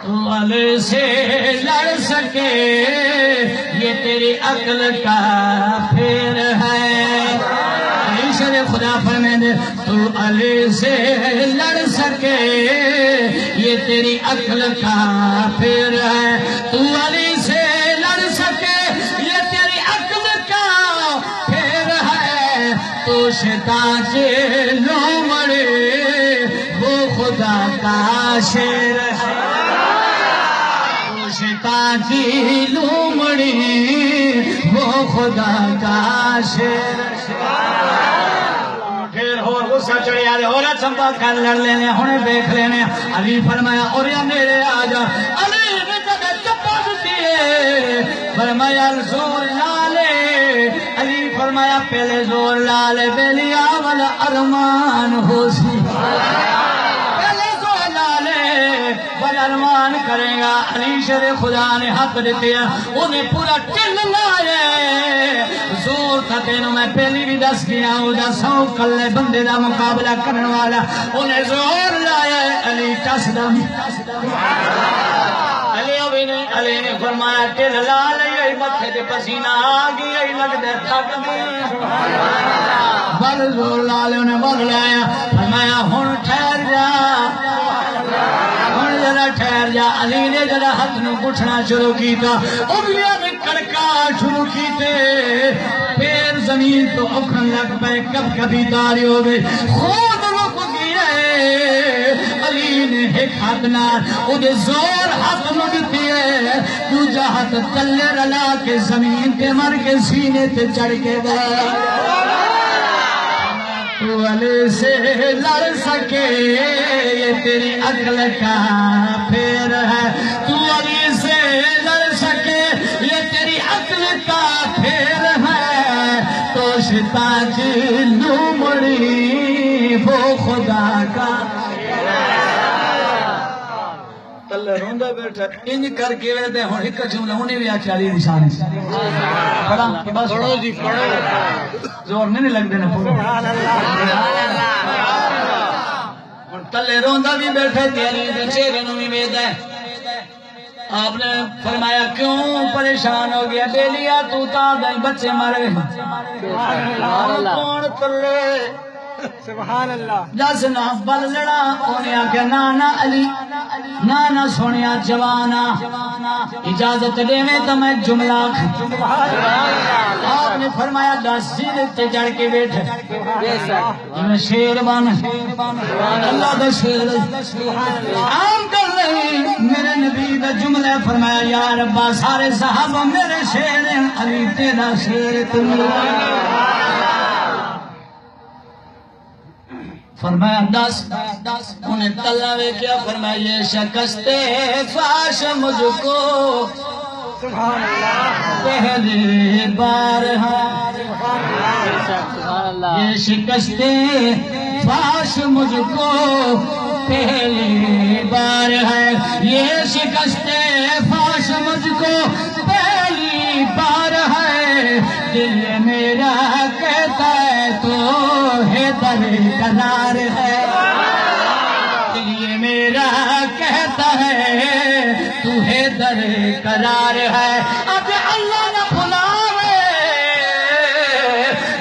تو علی سے لڑ سکے یہ تیری عقل کا پھر ہے، علی شیر خدا فرمائے تو علی سے لڑ سکے یہ تیری عقل کا پھر ہے، تو علی سے لڑ سکے یہ تیری عقل کا پھر ہے، تو شیطان کے لومڑے وہ خدا کا شیر ہے، تو شیطان کی لومڑی وہ خدا کا شیر ہے، پھر اور غصہ چڑھے آدھے اور چمبا کر لڑ لینے ہونے دیکھ لینے، علی فرمایا اور یا میرے آجا، علی نے جگہ چپا دیئے، فرمایا زور لالے، علی فرمایا پہلے زور لالے بیلی آولا ارمان ہو سی، پہلے زور لالے بل ارمان کرے گا، علی شیر خدا نے حق دیتے ہیں، انہیں پورا ٹل لائے، زور تھا تینوں میں پہلی بھی دس کیا ہوں دا سو کلے بندے دا مقابلہ کرنے والا، انہیں زور لائے، علی ٹس دم، علی نے فرمایا ٹل لالے، یہی متھے دے پسینہ آگی، یہی لگ دے تھک دے، بل زور لالے انہیں بل لایا، فرمایا ہن ٹھہر جا، ہن ذرا ٹھہر جا، علی نے ذرا ہاتھ نو گھٹنا شروع کیتا، انگلیاں نے کڑکا شروع کیتے، پیر زمین تو اکھن لگ پے، کب کبھی داری ہو گئی، خود رک گئے، علی نے ایک ہاتھ نال اودے زور ہاتھ نو دتی ہے، دوجا ہاتھ تلے رلا کے زمین تے مر کے سینے تے چڑھ کے گیا، تو علی سے لڑ سکے یہ تیری عقل کا پھیر ہے، تو علی سے لڑ سکے یہ تیری عقل تاج لومڑی وہ خدا کا تلے روندا بیٹھا انج کر کے ویندے ہن ایک جملہ انہیں بھی آکھیا علی نشان پڑھا بس پڑھو جی پڑھو زور نہیں لگدے نا سبحان اللہ ہن تلے روندا بھی بیٹھا تے علی دے چہرے نوں بھی ویکھدا ہے آپ نے فرمایا کیوں پریشان ہو گیا بیلیا تو تا دے بچے مر گئے کون تلے سبحان اللہ جس نا بل لڑا انہیں آکھیا نانا علی نانا سونیا جوانا اجازت دے میں تو میں جملہ آپ نے فرمایا دس سیدھ تے جڑ کے بیٹھے میں شیر بن اللہ دا شیر عام کر رہی میرے نبی دا جملہ فرمایا یا ربا سارے صحابہ میرے شیر ہیں علی تیرا شیر تم فرمایا دس انہیں تلاوے کیا فرمایا یہ شکست فاش مجھ کو پہلی بار ہے یہ شکست فاش مجھ کو پہلی بار ہے یہ شکست فاش مجھ کو پہلی بار ہے دل میرا کہتا ہے تو ہے در قرار ہے دل میرا کہتا ہے تو ہے در قرار ہے اب اللہ نہ بھلاوے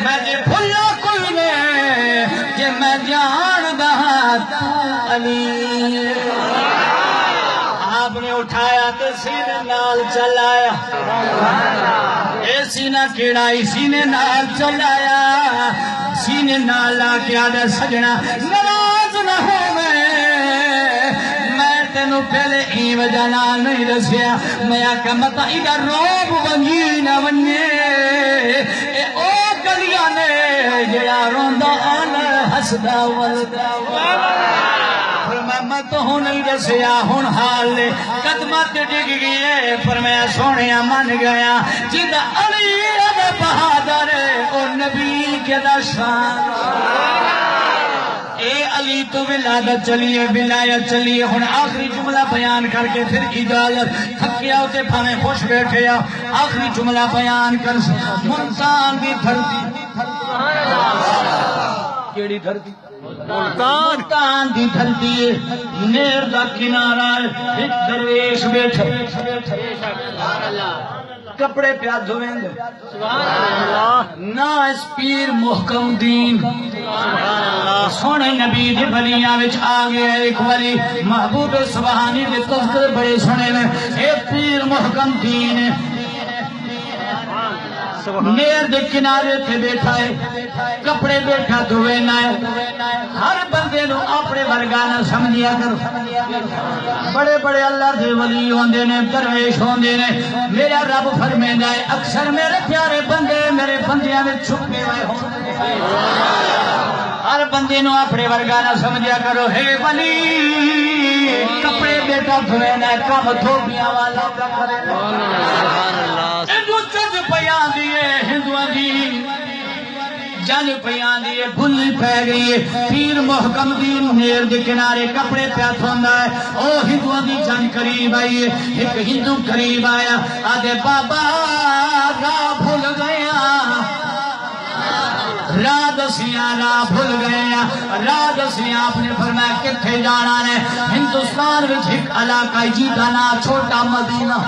میں جی بھلا کوئی نے کہ میں جان دا علی آپ نے اٹھایا تو سینے نال چلایا اے سینہ کیڑائی سینے نال چلایا سینے نال آکے آدھا سجنا نراز نہ ہو میں تینوں پہلے ای وجہ نال نہیں رسیا میں آکا مطا ادھر روب ونگی نہ ونگے اے او گلیاں نے جڑا روندہ آنا حسدہ والدہ میں تو ہوں نہیں دسیا ہوں حال لے قدمت ڈگ گئے پر میں سونیا من گیا جد علی بہادر او نبی کے دشان اے علی تو ولادت چلیے ولایت چلیے ہوں آخری جملہ بیان کر کے پھر اجازت تھکیا ہوتے پھانے خوش بیٹھے آخری جملہ بیان کر ملتان دی دھرتی کیڑی دھرتی ملتان دی دھرتی نیر دا کنارہ ایک درویش بیٹھے کپڑے پیا دھویں نا اس پیر محکم دین سونے نبی دے بلیاں وچ آگے ایک ولی محبوب سبحانی دے تذکر بڑے سنے میں ایک پیر محکم دین نیر دے کنارے تھے بیٹھا ہے کپڑے بیٹھا دھوے نہ ہر بندے نو اپنے ورگانا سمجھیا کرو بڑے بڑے اللہ دے ولی ہوندے نے درویش ہوندے نے میرا رب فرمیندا ہے اکثر میرے پیارے بندے میرے بندیاں میں چھپے ہوئے ہوندے ہر بندے نو اپنے ورگانا سمجھیا کرو ہے ولی کپڑے بیٹھا دھوے نہ کم دھوبیاں والا کرے پیان دیئے ہندوان دی جن پیان دیئے بھلی پہ گئی پیر محکم دین نیر دے کنارے کپڑے پیا تھوندا ہے او ہندوان دی جن قریب آئیے ایک ہندو قریب آیا آدھے بابا راہ بھول گیا راہ دسیاں راہ بھول گیا راہ دسیاں آپ نے فرمایا کتھے جانا ہے ہندوستان وچ ایک علاقہ جیتا نا چھوٹا مدینہ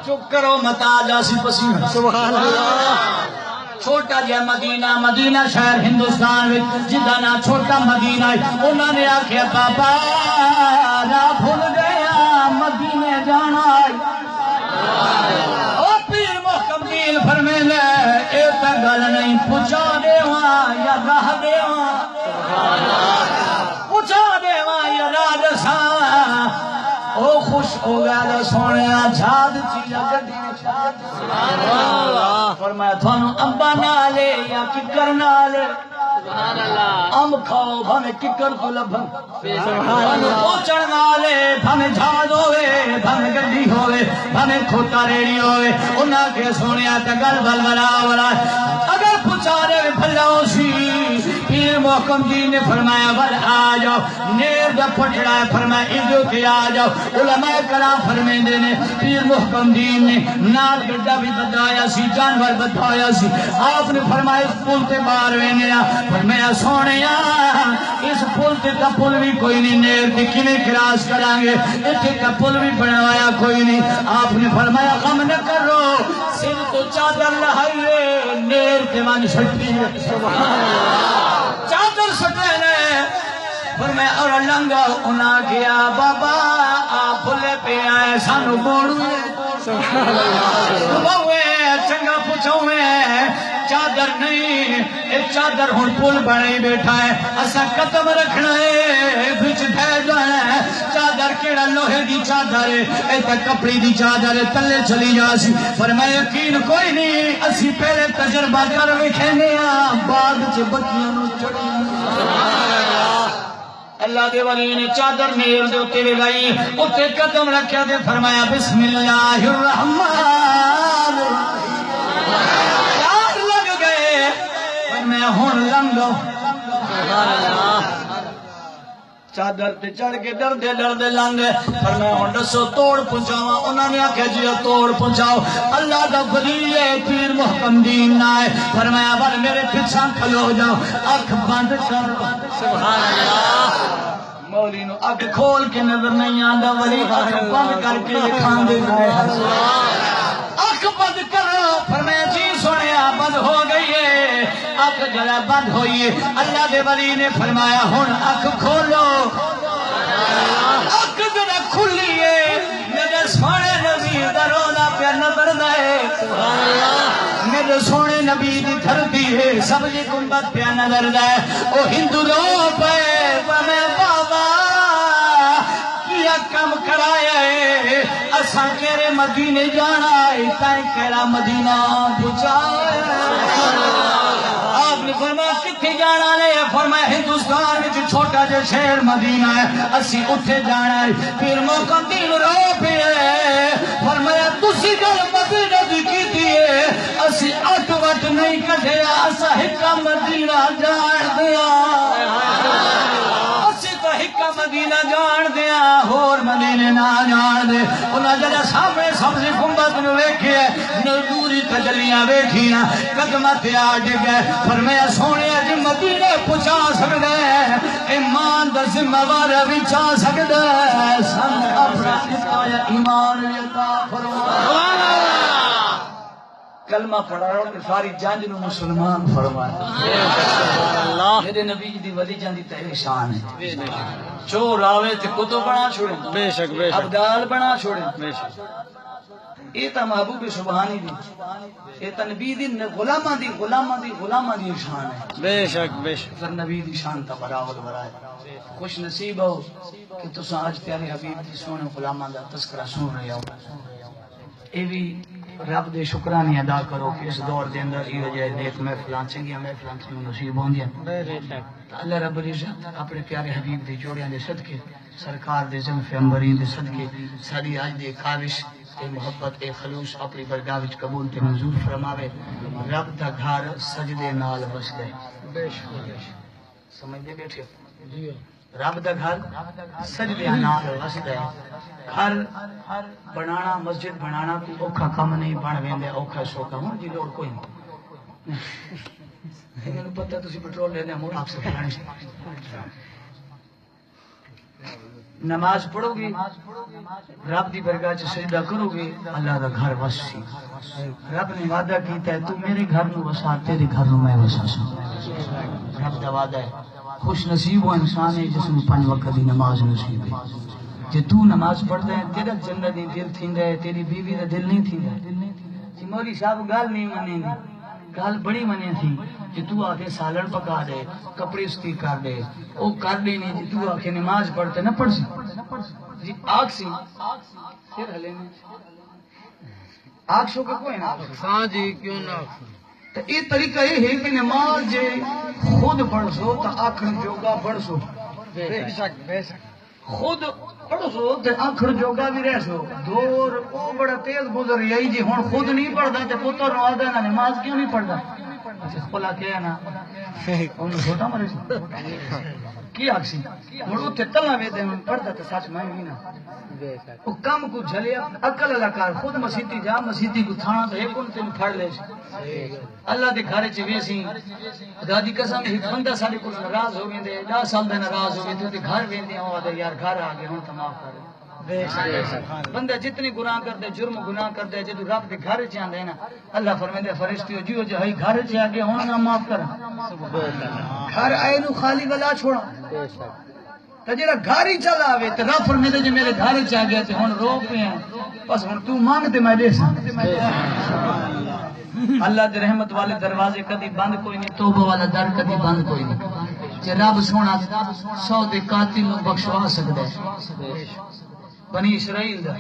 چپ کرو متا جاسی پسینہ سبحان اللہ چھوٹا جا مدینہ مدینہ شہر ہندوستان میں جدہ نا چھوٹا مدینہ ہے انہوں نے آکھیا بابا راہ بھول گیا مدینہ جانا ہے او پیر محکم دین فرمے لے اے پہ گل نہیں پوچھا دے وہاں یا راہ دے وہاں پوچھا دے وہاں یا راہ دے او خوش ہو گیا لے سونے جھاد چیزا گڑی فرمایا تھانو امبا نالے یا ککر نالے ام کھاؤ بھانے ککر تو لبھن پوچھن نالے بھانے جھاد ہوئے بھاویں گڈی ہوے بھاویں کھوتا ریڑی ہوے انہاں کے سونیا تے گل بل بلا اگر پچارے بھلاؤ سی پیر محکم دین نے فرمایا ول آ جاؤ نیر دا پھٹڑا ہے فرمایا ادھر کے آ جاؤ علماء کرام فرمیندے نے پیر محکم دین نے نال گڈا بھی بدایا سی جانور بدایا سی آپ نے فرمایا اس پل تے باہر وینیا فرمایا سونیا اس پل تے کا پل بھی کوئی نہیں نیر دی کنے کراس کریں گے اتنے کا پل بھی بنوایا کوئی نہیں آپ نے فرمایا غم نہ کرو سر تو چادر لہائیے نیر کے من سٹی سبحان اللہ چادر سٹے نے فرمایا اور لنگا انہاں کیا بابا آپ بھلے پہ آئے سانو بوڑو سبحان اللہ بوے چنگا پوچھوے چادر نہیں اے چادر ہن پل بنے بیٹھا ہے اسا قدم رکھنا ہے بچ بھیج جانا ہے چادر کیڑا لوہے دی چادر ہے اے تے کپڑی دی چادر ہے تلے چلی جا سی فرمایا یقین کوئی نہیں اسی پہلے تجربہ کر ویکھنے ہاں بعد چ بکیاں نو چڑھی اللہ دے ولی نے چادر نیر دے اوتے لگائی اوتے قدم رکھیا تے فرمایا بسم اللہ الرحمن یار لگ گئے میں ہن لنگو چادر تے چڑھ کے ڈردے ڈردے لنگے فرمایا ہن دسو توڑ پہنچاواں انہاں نے آکھیا جی توڑ پہنچاؤ اللہ دا ولی ہے پیر محکم دین نہ ہے فرمایا بل میرے پیچھے کھلو جاؤ اکھ بند کر سبحان اللہ مولی نو اکھ کھول کے نظر نہیں آندا ولی اکھ بند کر کے کھاندے گئے اکھ بند کرو فرمایا جی سنیا بند ہو گئی ہے اکھ جڑا بند ہوئی ہے اللہ دے ولی نے فرمایا ہن اکھ کھولو اکھ جڑا کھلی ہے میرے سونے نبی دا رولا پہ نظر دے سبحان اللہ میرے سونے نبی دی دھرتی ہے سبزی گنبد پہ نظر دے او ہندو رو پہ میں بابا کیا کم کرایا ہے اساں کیرے مدینے جانا ہے تائیں کیرا مدینہ پہنچایا آپ نے فرمایا کتھے جانا ہے فرمایا ہندوستان میں جو چھوٹا جو شہر مدینہ ہے اسی اتھے جانا ہے پھر موقع دین رو پہ ہے فرمایا تسی گل مدینہ دی کیتی ہے اسی اٹھ وٹ نہیں کٹھیا اسا ہکا مدینہ جان دیا اسی تو ہکا مدینہ جان دیا ہور مدینے نہ جان دے انہاں جڑا سامنے سبزی گنبد نو ویکھے نوری تجلیاں ویکھی نا قدماں تے آ ڈگے فرمایا سونے اج مدینے پہنچا سکدا ہے ایمان دا ذمہ وار بھی چا سکدا ہے سن اپنا عطایا ایمان عطا فرما سبحان اللہ کلمہ پڑھا رہو کہ ساری جنج نو مسلمان فرمایا اللہ میرے نبی دی ولی جان دی تے شان ہے چور آوے تے کتو بنا چھوڑے بے شک بے شک ابدال بنا چھوڑے بے شک یہ تا محبوب سبحانی دی یہ تا نبی دی غلامہ دی شان ہے بے شک بے شک سر نبی دی شان تا براول برائے خوش نصیب ہو کہ تساں آج پیارے حبیب دی سونے غلامہ دا تذکرہ سن رہے ہو اے بھی رب دے شکرانے ادا کرو کہ اس دور دے اندر یہ وجہ نیک محفلان چنگیاں محفلان سے نصیب ہوندیاں اللہ رب العزت اپنے پیارے حبیب دے جوڑیاں دے صدقے سرکار دے زلف انبرین دے صدقے ساری آج دے کاوش اے محبت اے خلوص اپنی برگاہ وچ قبول تے منظور فرماوے رب دا گھر سجدے نال وسدے بے شک سمجھ دے بیٹھے رب دا گھر سجدے نال وسدے گھر بنانا مسجد بنانا کوئی اوکھا کم نہیں بن ویندے اوکھا سوکھا ہن دی لوڑ کوئی نہیں مینوں پتہ تسی پیٹرول لینے مور آپ سے کھڑے نماز پڑھو گے رب دی برگاہ چ سجدہ کرو گے اللہ دا گھر وسی رب نے وعدہ کیتا ہے تو میرے گھر نو وسا تیرے گھر نو میں وسا رب دا وعدہ ہے خوش نصیب وہ انسان ہے جس نو 5 وقت دی نماز نصیب ہے جے تو نماز پڑھدا ہے تیرا جنت دی دل تھیندا ہے تیری بیوی دا دل نہیں تھیندا جی مولوی صاحب گل نہیں منے گی گل بڑی منے تھی جی تو آ کے سالن پکا دے کپڑے استری کر دے او کر دے نہیں جی تو آ کے نماز پڑھتے نہ پڑھ سی جی آگ سی پھر ہلے نہیں آگ سو کا کوئی نہ ہاں جی کیوں نہ تو یہ طریقہ یہ ہے کہ نماز جے خود پڑھ سو تو آخر جوگا پڑھ سو بے شک خود پڑھو سو تے آخر جوگا بھی رہ سو دور او بڑا تیز گزر یہی جی ہن خود نہیں پڑھدا تے پتر نو آدھا نا نماز کیوں نہیں پڑھدا کھولا کیا نا انہوں چھوٹا مرے سی کی آکسی ہن اوتھے تلا وے تے پڑھدا تے سچ میں نہیں نا او کم کو جھلیا عقل اللہ کار خود مسیتی جا مسیتی کو تھانا تے ایک ان تین پھڑ لے اللہ دے گھر چ ویسی خدا دی قسم ایک بندہ ساڈے کول ناراض ہو گئے تے 10 سال دا ناراض ہو گئے تے گھر ویندے او تے یار گھر آ گئے ہن تے معاف کر بندہ جتنی گناہ کرتے جرم گناہ کرتے جدو رب کے گھر چ آندے نا اللہ فرمائے فرشتے جیو جو ہے گھر چ آ گئے ہن نہ معاف کر گھر آئے نو خالی ولا چھوڑا تے جڑا گھر ہی چلا آوے تے رب فرمائے جے میرے گھر چ آ گیا تے ہن رو پے ہیں بس ہن تو مانگ تے میں دے ساں اللہ دے رحمت والے دروازے کدی بند کوئی نہیں توبہ والا در کدی بند کوئی نہیں جے رب سونا 100 دے قاتل نو بخشوا سکدا ہے بنی اسرائیل دا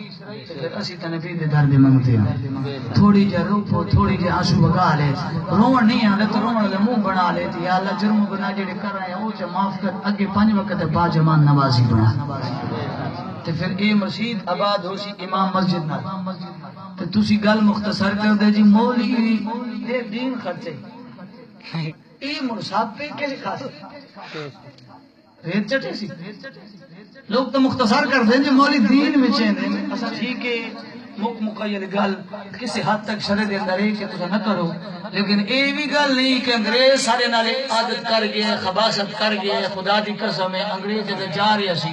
پھر اسی تے نبی دے در دے منگتے ہیں تھوڑی جے روپو تھوڑی جے آنسو بگا لے رون نہیں آندا تو رون دے منہ بنا لے تے یا اللہ جرم گناہ جڑے کر رہے ہیں او چ معاف کر اگے 5 وقت با جمان نمازی بنا تے پھر اے مسجد آباد ہو سی امام مسجد نال تے تسی گل مختصر کر دے جی مولوی اے دین خرچے اے منصافے کے خاص ریت چٹی سی لوگ تو مختصر کر دیں جو مولی دین میں چیندیں اسا ٹھیک ہے مقید گل کسی حد تک شرع دے اندر ہے کہ تسا نہ کرو لیکن اے بھی گل نہیں کہ انگریز سارے نالے عادت کر گئے خباثت کر گئے خدا دی قسم ہے انگریز جب جا رہے سی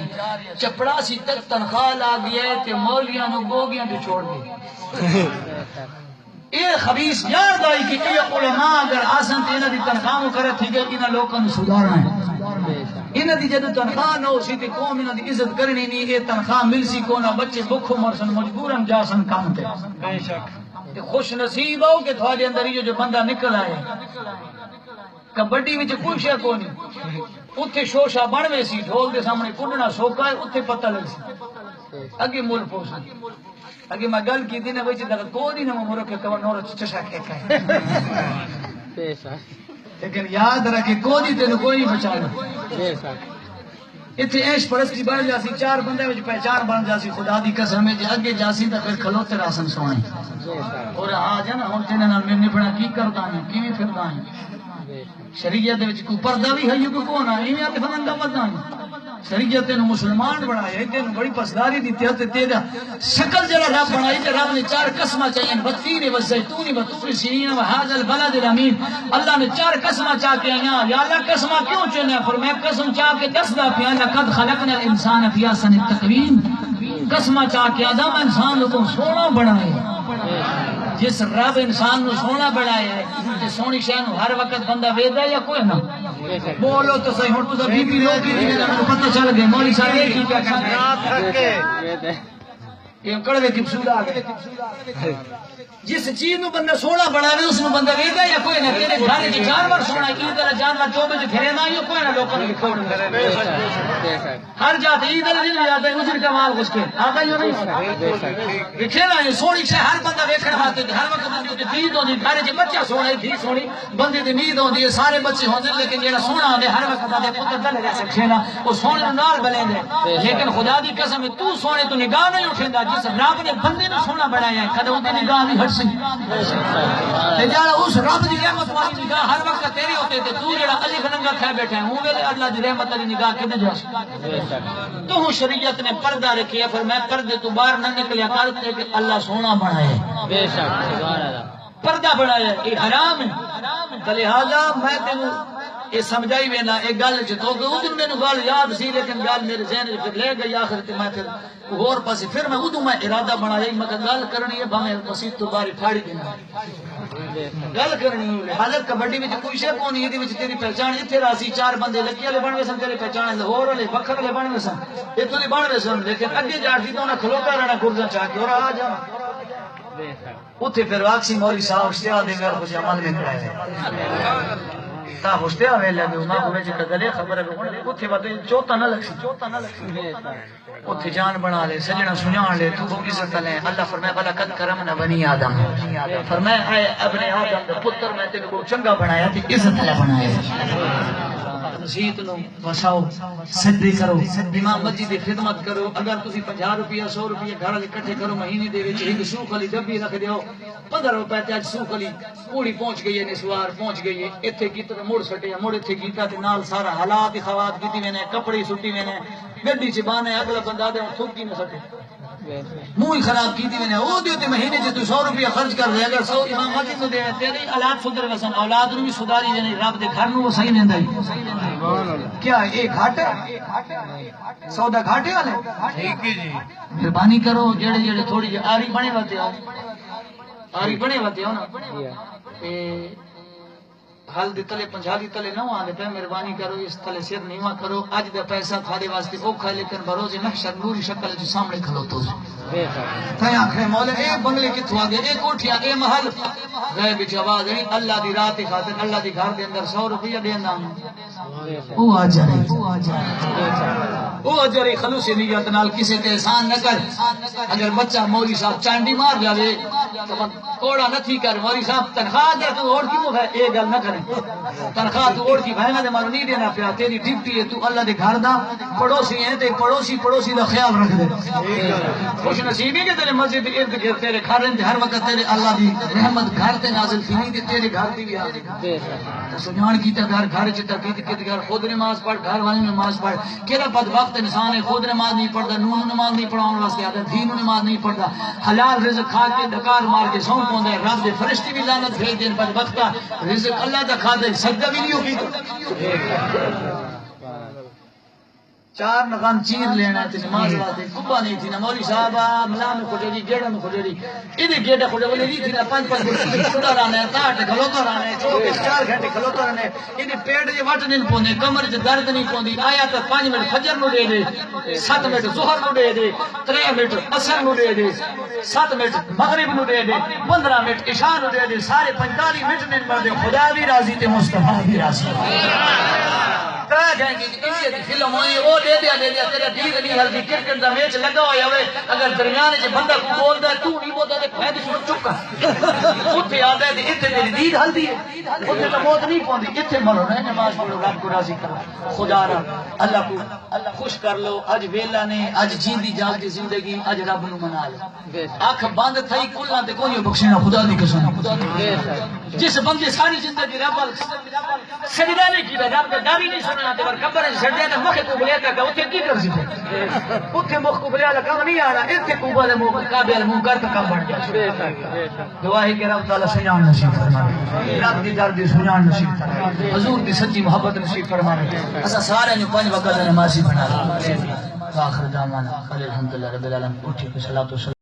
چپڑاسی تک تنخواہ لا گیا تے مولیاں نو گوگیاں تے چھوڑ گئے اے خبیث یار دائی کہ اے علماء اگر آسن تے انہاں دی تنخواہ کرے تھی کہ انہاں لوکاں نو سدھارنا ہے انہاں دی جدو تنخواہ نہ ہو سی تے قوم انہاں دی عزت کرنی نہیں اے تنخواہ مل سی کونا بچے بھوکو مرسن مجبورن جاسن کام تے بے شک خوش نصیب ہو کہ تھوڑے اندر جو بندہ نکل آئے کبڈی وچ کوئی شے کو نہیں اوتھے شوشا بنوے سی ڈھول دے سامنے کڈنا سوکا ہے اوتھے پتہ لگ سی اگے مول پوسا اگے میں گل کی دین وچ تے کوئی نہیں مرو کہ تو نور چشا کے کہ بے شک لیکن یاد رکھے کوئی تینوں کوئی نہیں بچانا اتنے ایش پرستی بن جاسی 4 بندے وچ پہچان بن جاسی خدا دی قسم ہے جے اگے جاسی تے پھر کھلوتے راسن سونے اور آ جا نا ہن تینے نال میں نبھنا کی کردا ہے کیویں پھردا ہے شریعت وچ کوئی پردہ بھی ہے کہ کون ہے ایویں تے فنن دا پتہ ہے شریعت نے مسلمان بنایا ہے تینوں بڑی پسداری دیتی ہے تیرا شکل جڑا رب بنائی تے رب نے 4 قسماں چاہیے بطیر و زیتون و طور سینین و هذا البلد الامین اللہ نے 4 قسماں چاہ کے آیا یا اللہ قسماں کیوں چنے فرمایا قسم چاہ کے دسدا پیا لقد خلقنا الانسان فی احسن التقویم قسماں چاہ کے آدم انسان کو سونا بنایا جس رب انسان نو سونا بنایا ہے تے سونی شے نو ہر وقت بندہ ویدا یا کوئی نہ بولو تو صحیح ہن تو بی بی لوگ کی میرا پتہ چل گیا مولوی صاحب یہ کی کیا کرتے یہ کڑوے کی سودا آ گئے جس چیز نو بندہ سونا بناوے اس نو بندہ ویدا یا کوئی نہ تیرے گھر وچ جانور سونا کی طرح جانور جو وچ گھرے نہ ہی کوئی نہ لوکاں نو کھوڑ ہر جات عید الدین یاد ہے اس کا مال اس کے آگا جو نہیں دکھنا ہے سونی سے ہر بندہ ویکھن واسطے ہر وقت بندے دی نیند ہوندی گھر وچ بچہ سونا ہے تھی سونی بندے دی نیند ہوندی ہے سارے بچے ہوندے لیکن جیڑا سونا ہوندا ہر وقت دے پتر دل رہ سکے نا وہ سونے نال بلیندے لیکن خدا دی قسم ہے تو سونے تو نگاہ نہیں اٹھیندا جس رب نے بندے نو سونا بنایا ہے کدی اودی نگاہ نہیں ہٹ سکتی تے جڑا اس رب دی رحمت والی نگاہ ہر وقت تیرے ہوتے تے تو جڑا علی ننگا کھے بیٹھا ہے ہوں ویلے اللہ دی رحمت والی نگاہ کدے جا تو شریعت نے پردہ رکھیا پر میں پردے تو باہر نہ نکلیا کرتے کہ اللہ سونا بنایا ہے بے شک سبحان اللہ پردہ بنایا ہے یہ حرام ہے لہذا میں تینوں یہ سمجھائی وینا ایک گل چ تو کہ ادھر میں گل یاد سی لیکن گل میرے ذہن وچ پھر لے گئی آخر تے میں پھر اور پاسے پھر میں ادھر میں ارادہ بنایا میں گل کرنی ہے بھاویں مسیح تو باری پھاڑی دینا گل کرنی ہے حالت کبڈی وچ کوئی شے کون نہیں وچ تیری پہچان ایتھے راسی 4 بندے لکی والے بنوے سن تیری پہچان لاہور والے بکھر والے بنوے سن اے تو نہیں بنوے سن لیکن اگے جاتی تو نہ کھلوتا رہنا گرزا چاہ کے اور آ جا اوتھے پھر واکسی مولوی صاحب اشتیا دے گھر کچھ عمل میں کرایا تا ہوشتے آوے لگے ماں کو وچ گلے خبر ہے اوتھے ود چوتھا نہ لگسی اوتھے جان بنا لے سجنا سنان لے تو عزت لے اللہ فرمایا بلا قد کرمنا بنی آدم فرمایا اے ابن آدم دا پتر میں تیرے کو چنگا بنایا تے عزت لے بنایا مسجد نو وساؤ سجدے کرو امام مسجد دی خدمت کرو اگر تسی 50 روپیہ 100 روپیہ گھر والے اکٹھے کرو مہینے دے وچ ایک سوکھ والی ڈبی رکھ دیو 15 روپے تے اج سوکھ والی کوڑی پہنچ گئی ہے نسوار پہنچ گئی ہے ایتھے کیتا مڑ سٹیا مڑ ایتھے کیتا تے نال سارا حالات خوات کیتی وینے کپڑے سٹی وینے گڈی چ بانے اگلا بندہ دے تھوکی نہ سٹے منہ خراب کی تھی میں نے وہ دیتے مہینے سے تو 100 روپیہ خرچ کر رہے اگر 100 امام مسجد کو دے تیری اولاد سدھر وسن اولاد نو بھی سدھاری جنے رب دے گھر نو وہ صحیح نہیں دئی کیا یہ گھاٹا سودا گھاٹے والے ٹھیک ہے جی مہربانی کرو جڑے جڑے تھوڑی جی آری بنے ہوتے ہو آری بنے ہوتے ہو نا حل دے تلے 50 دی تلے نہ آندے پہ مہربانی کرو اس تلے سر نیوا کرو اج دا پیسہ کھادے واسطے اوکھا لیکن بروز محشر نوری شکل جو سامنے کھلوتو کہیں آنکھیں مولا اے بنگلے کتھوں آگے اے کوٹھیا اے محل غیب وچ آواز ہے اللہ دی رات دی خاطر اللہ دی گھر دے اندر 100 روپیہ دیندا او اجر خلوص نیت نال کسی تے احسان نہ کر اگر بچہ مولوی صاحب چانڈی مار جاوے تو کوڑا نتھی کر مولوی صاحب تنخواہ دے تو اور کیوں ہے اے گل نہ کرے تنخواہ تو اور کی بہنا دے مارو نہیں دینا پیا تیری ڈیوٹی ہے تو اللہ دے گھر دا پڑوسی ہے تے پڑوسی دا خیال رکھ دے خوش نصیبی کہ تیرے مسجد ارد گرد تیرے گھر ہر وقت تیرے اللہ دی رحمت گھر تے نازل تھی تے تیرے گھر دی بھی آ سجان کیتا گھر گھر چتا کیت گھر خود نماز پڑھ گھر والے نماز پڑھ کیڑا بدبخت انسان ہے خود نماز نہیں پڑھتا نون نماز نہیں پڑھاؤن واسطے آتا دھی نو نماز نہیں پڑھتا حلال رزق کھا کے ڈکار مار کے سو پوندا ہے رب دے فرشتے بھی لعنت بھیج دین بدبختا رزق اللہ دا کھا دے سجدہ بھی نہیں ہوگی چار نغان چیر لینا تے نماز واسطے کبا نہیں تھی نا مولوی صاحب ملا میں کھڑی گیڑا میں کھڑی ادھر گیڑا کھڑے بولے نہیں تھی نا 5 چھوڑا رہنا ہے تاٹ کھلوتا رہنا ہے 4 گھنٹے کھلوتا رہنا ہے ادھر پیٹ دے وٹ نہیں پوندے کمر وچ درد نہیں پوندی آیا تو 5 منٹ فجر نو دے دے 7 منٹ ظہر نو دے دے 3 منٹ عصر نو دے دے 7 منٹ مغرب نو دے دے 15 منٹ عشاء نو دے دے سارے 45 منٹ نے مر دے خدا بھی راضی تے مصطفی بھی راضی فلم ہوئی وہ دے دیا تیرا دید نہیں ہلدی کرکٹ دا میچ لگا ہوا ہوئے اگر درمیان چ بندہ کو بولدا ہے تو نہیں بولدا تے پھید چھوڑ چکا اوتھے آندا ہے ایتھے تیری دید ہلدی ہے اوتھے تو موت نہیں پوندی ایتھے مرو نا نماز پڑھو رب کو راضی کرو خدا را اللہ کو خوش کر لو اج ویلا نے اج جیندی جاگدی زندگی اج رب نو منا لے اکھ بند تھئی کلاں تے کوئی بخشنا خدا دی قسم جس بندے ساری زندگی رب سجدہ نہیں کیتا رب دا ڈر ہی نہیں سننا تے ور قبر چھڈیا تے مکھ کو بلیا تے اوتھے کی کر سی اوتھے مکھ کو بلیا کام نہیں آ رہا ایتھے کو والے منہ کعبے والے منہ کر تے کام بن جائے دعا ہے کہ رب تعالی سجان نصیب فرمائے رب دی در دی سجان نصیب فرمائے حضور دی سچی محبت نصیب فرمائے اسا سارے نو 5 وقت نمازی بنا لے آخر دعوانا الحمدللہ رب العالمین اٹھی کے صلاۃ و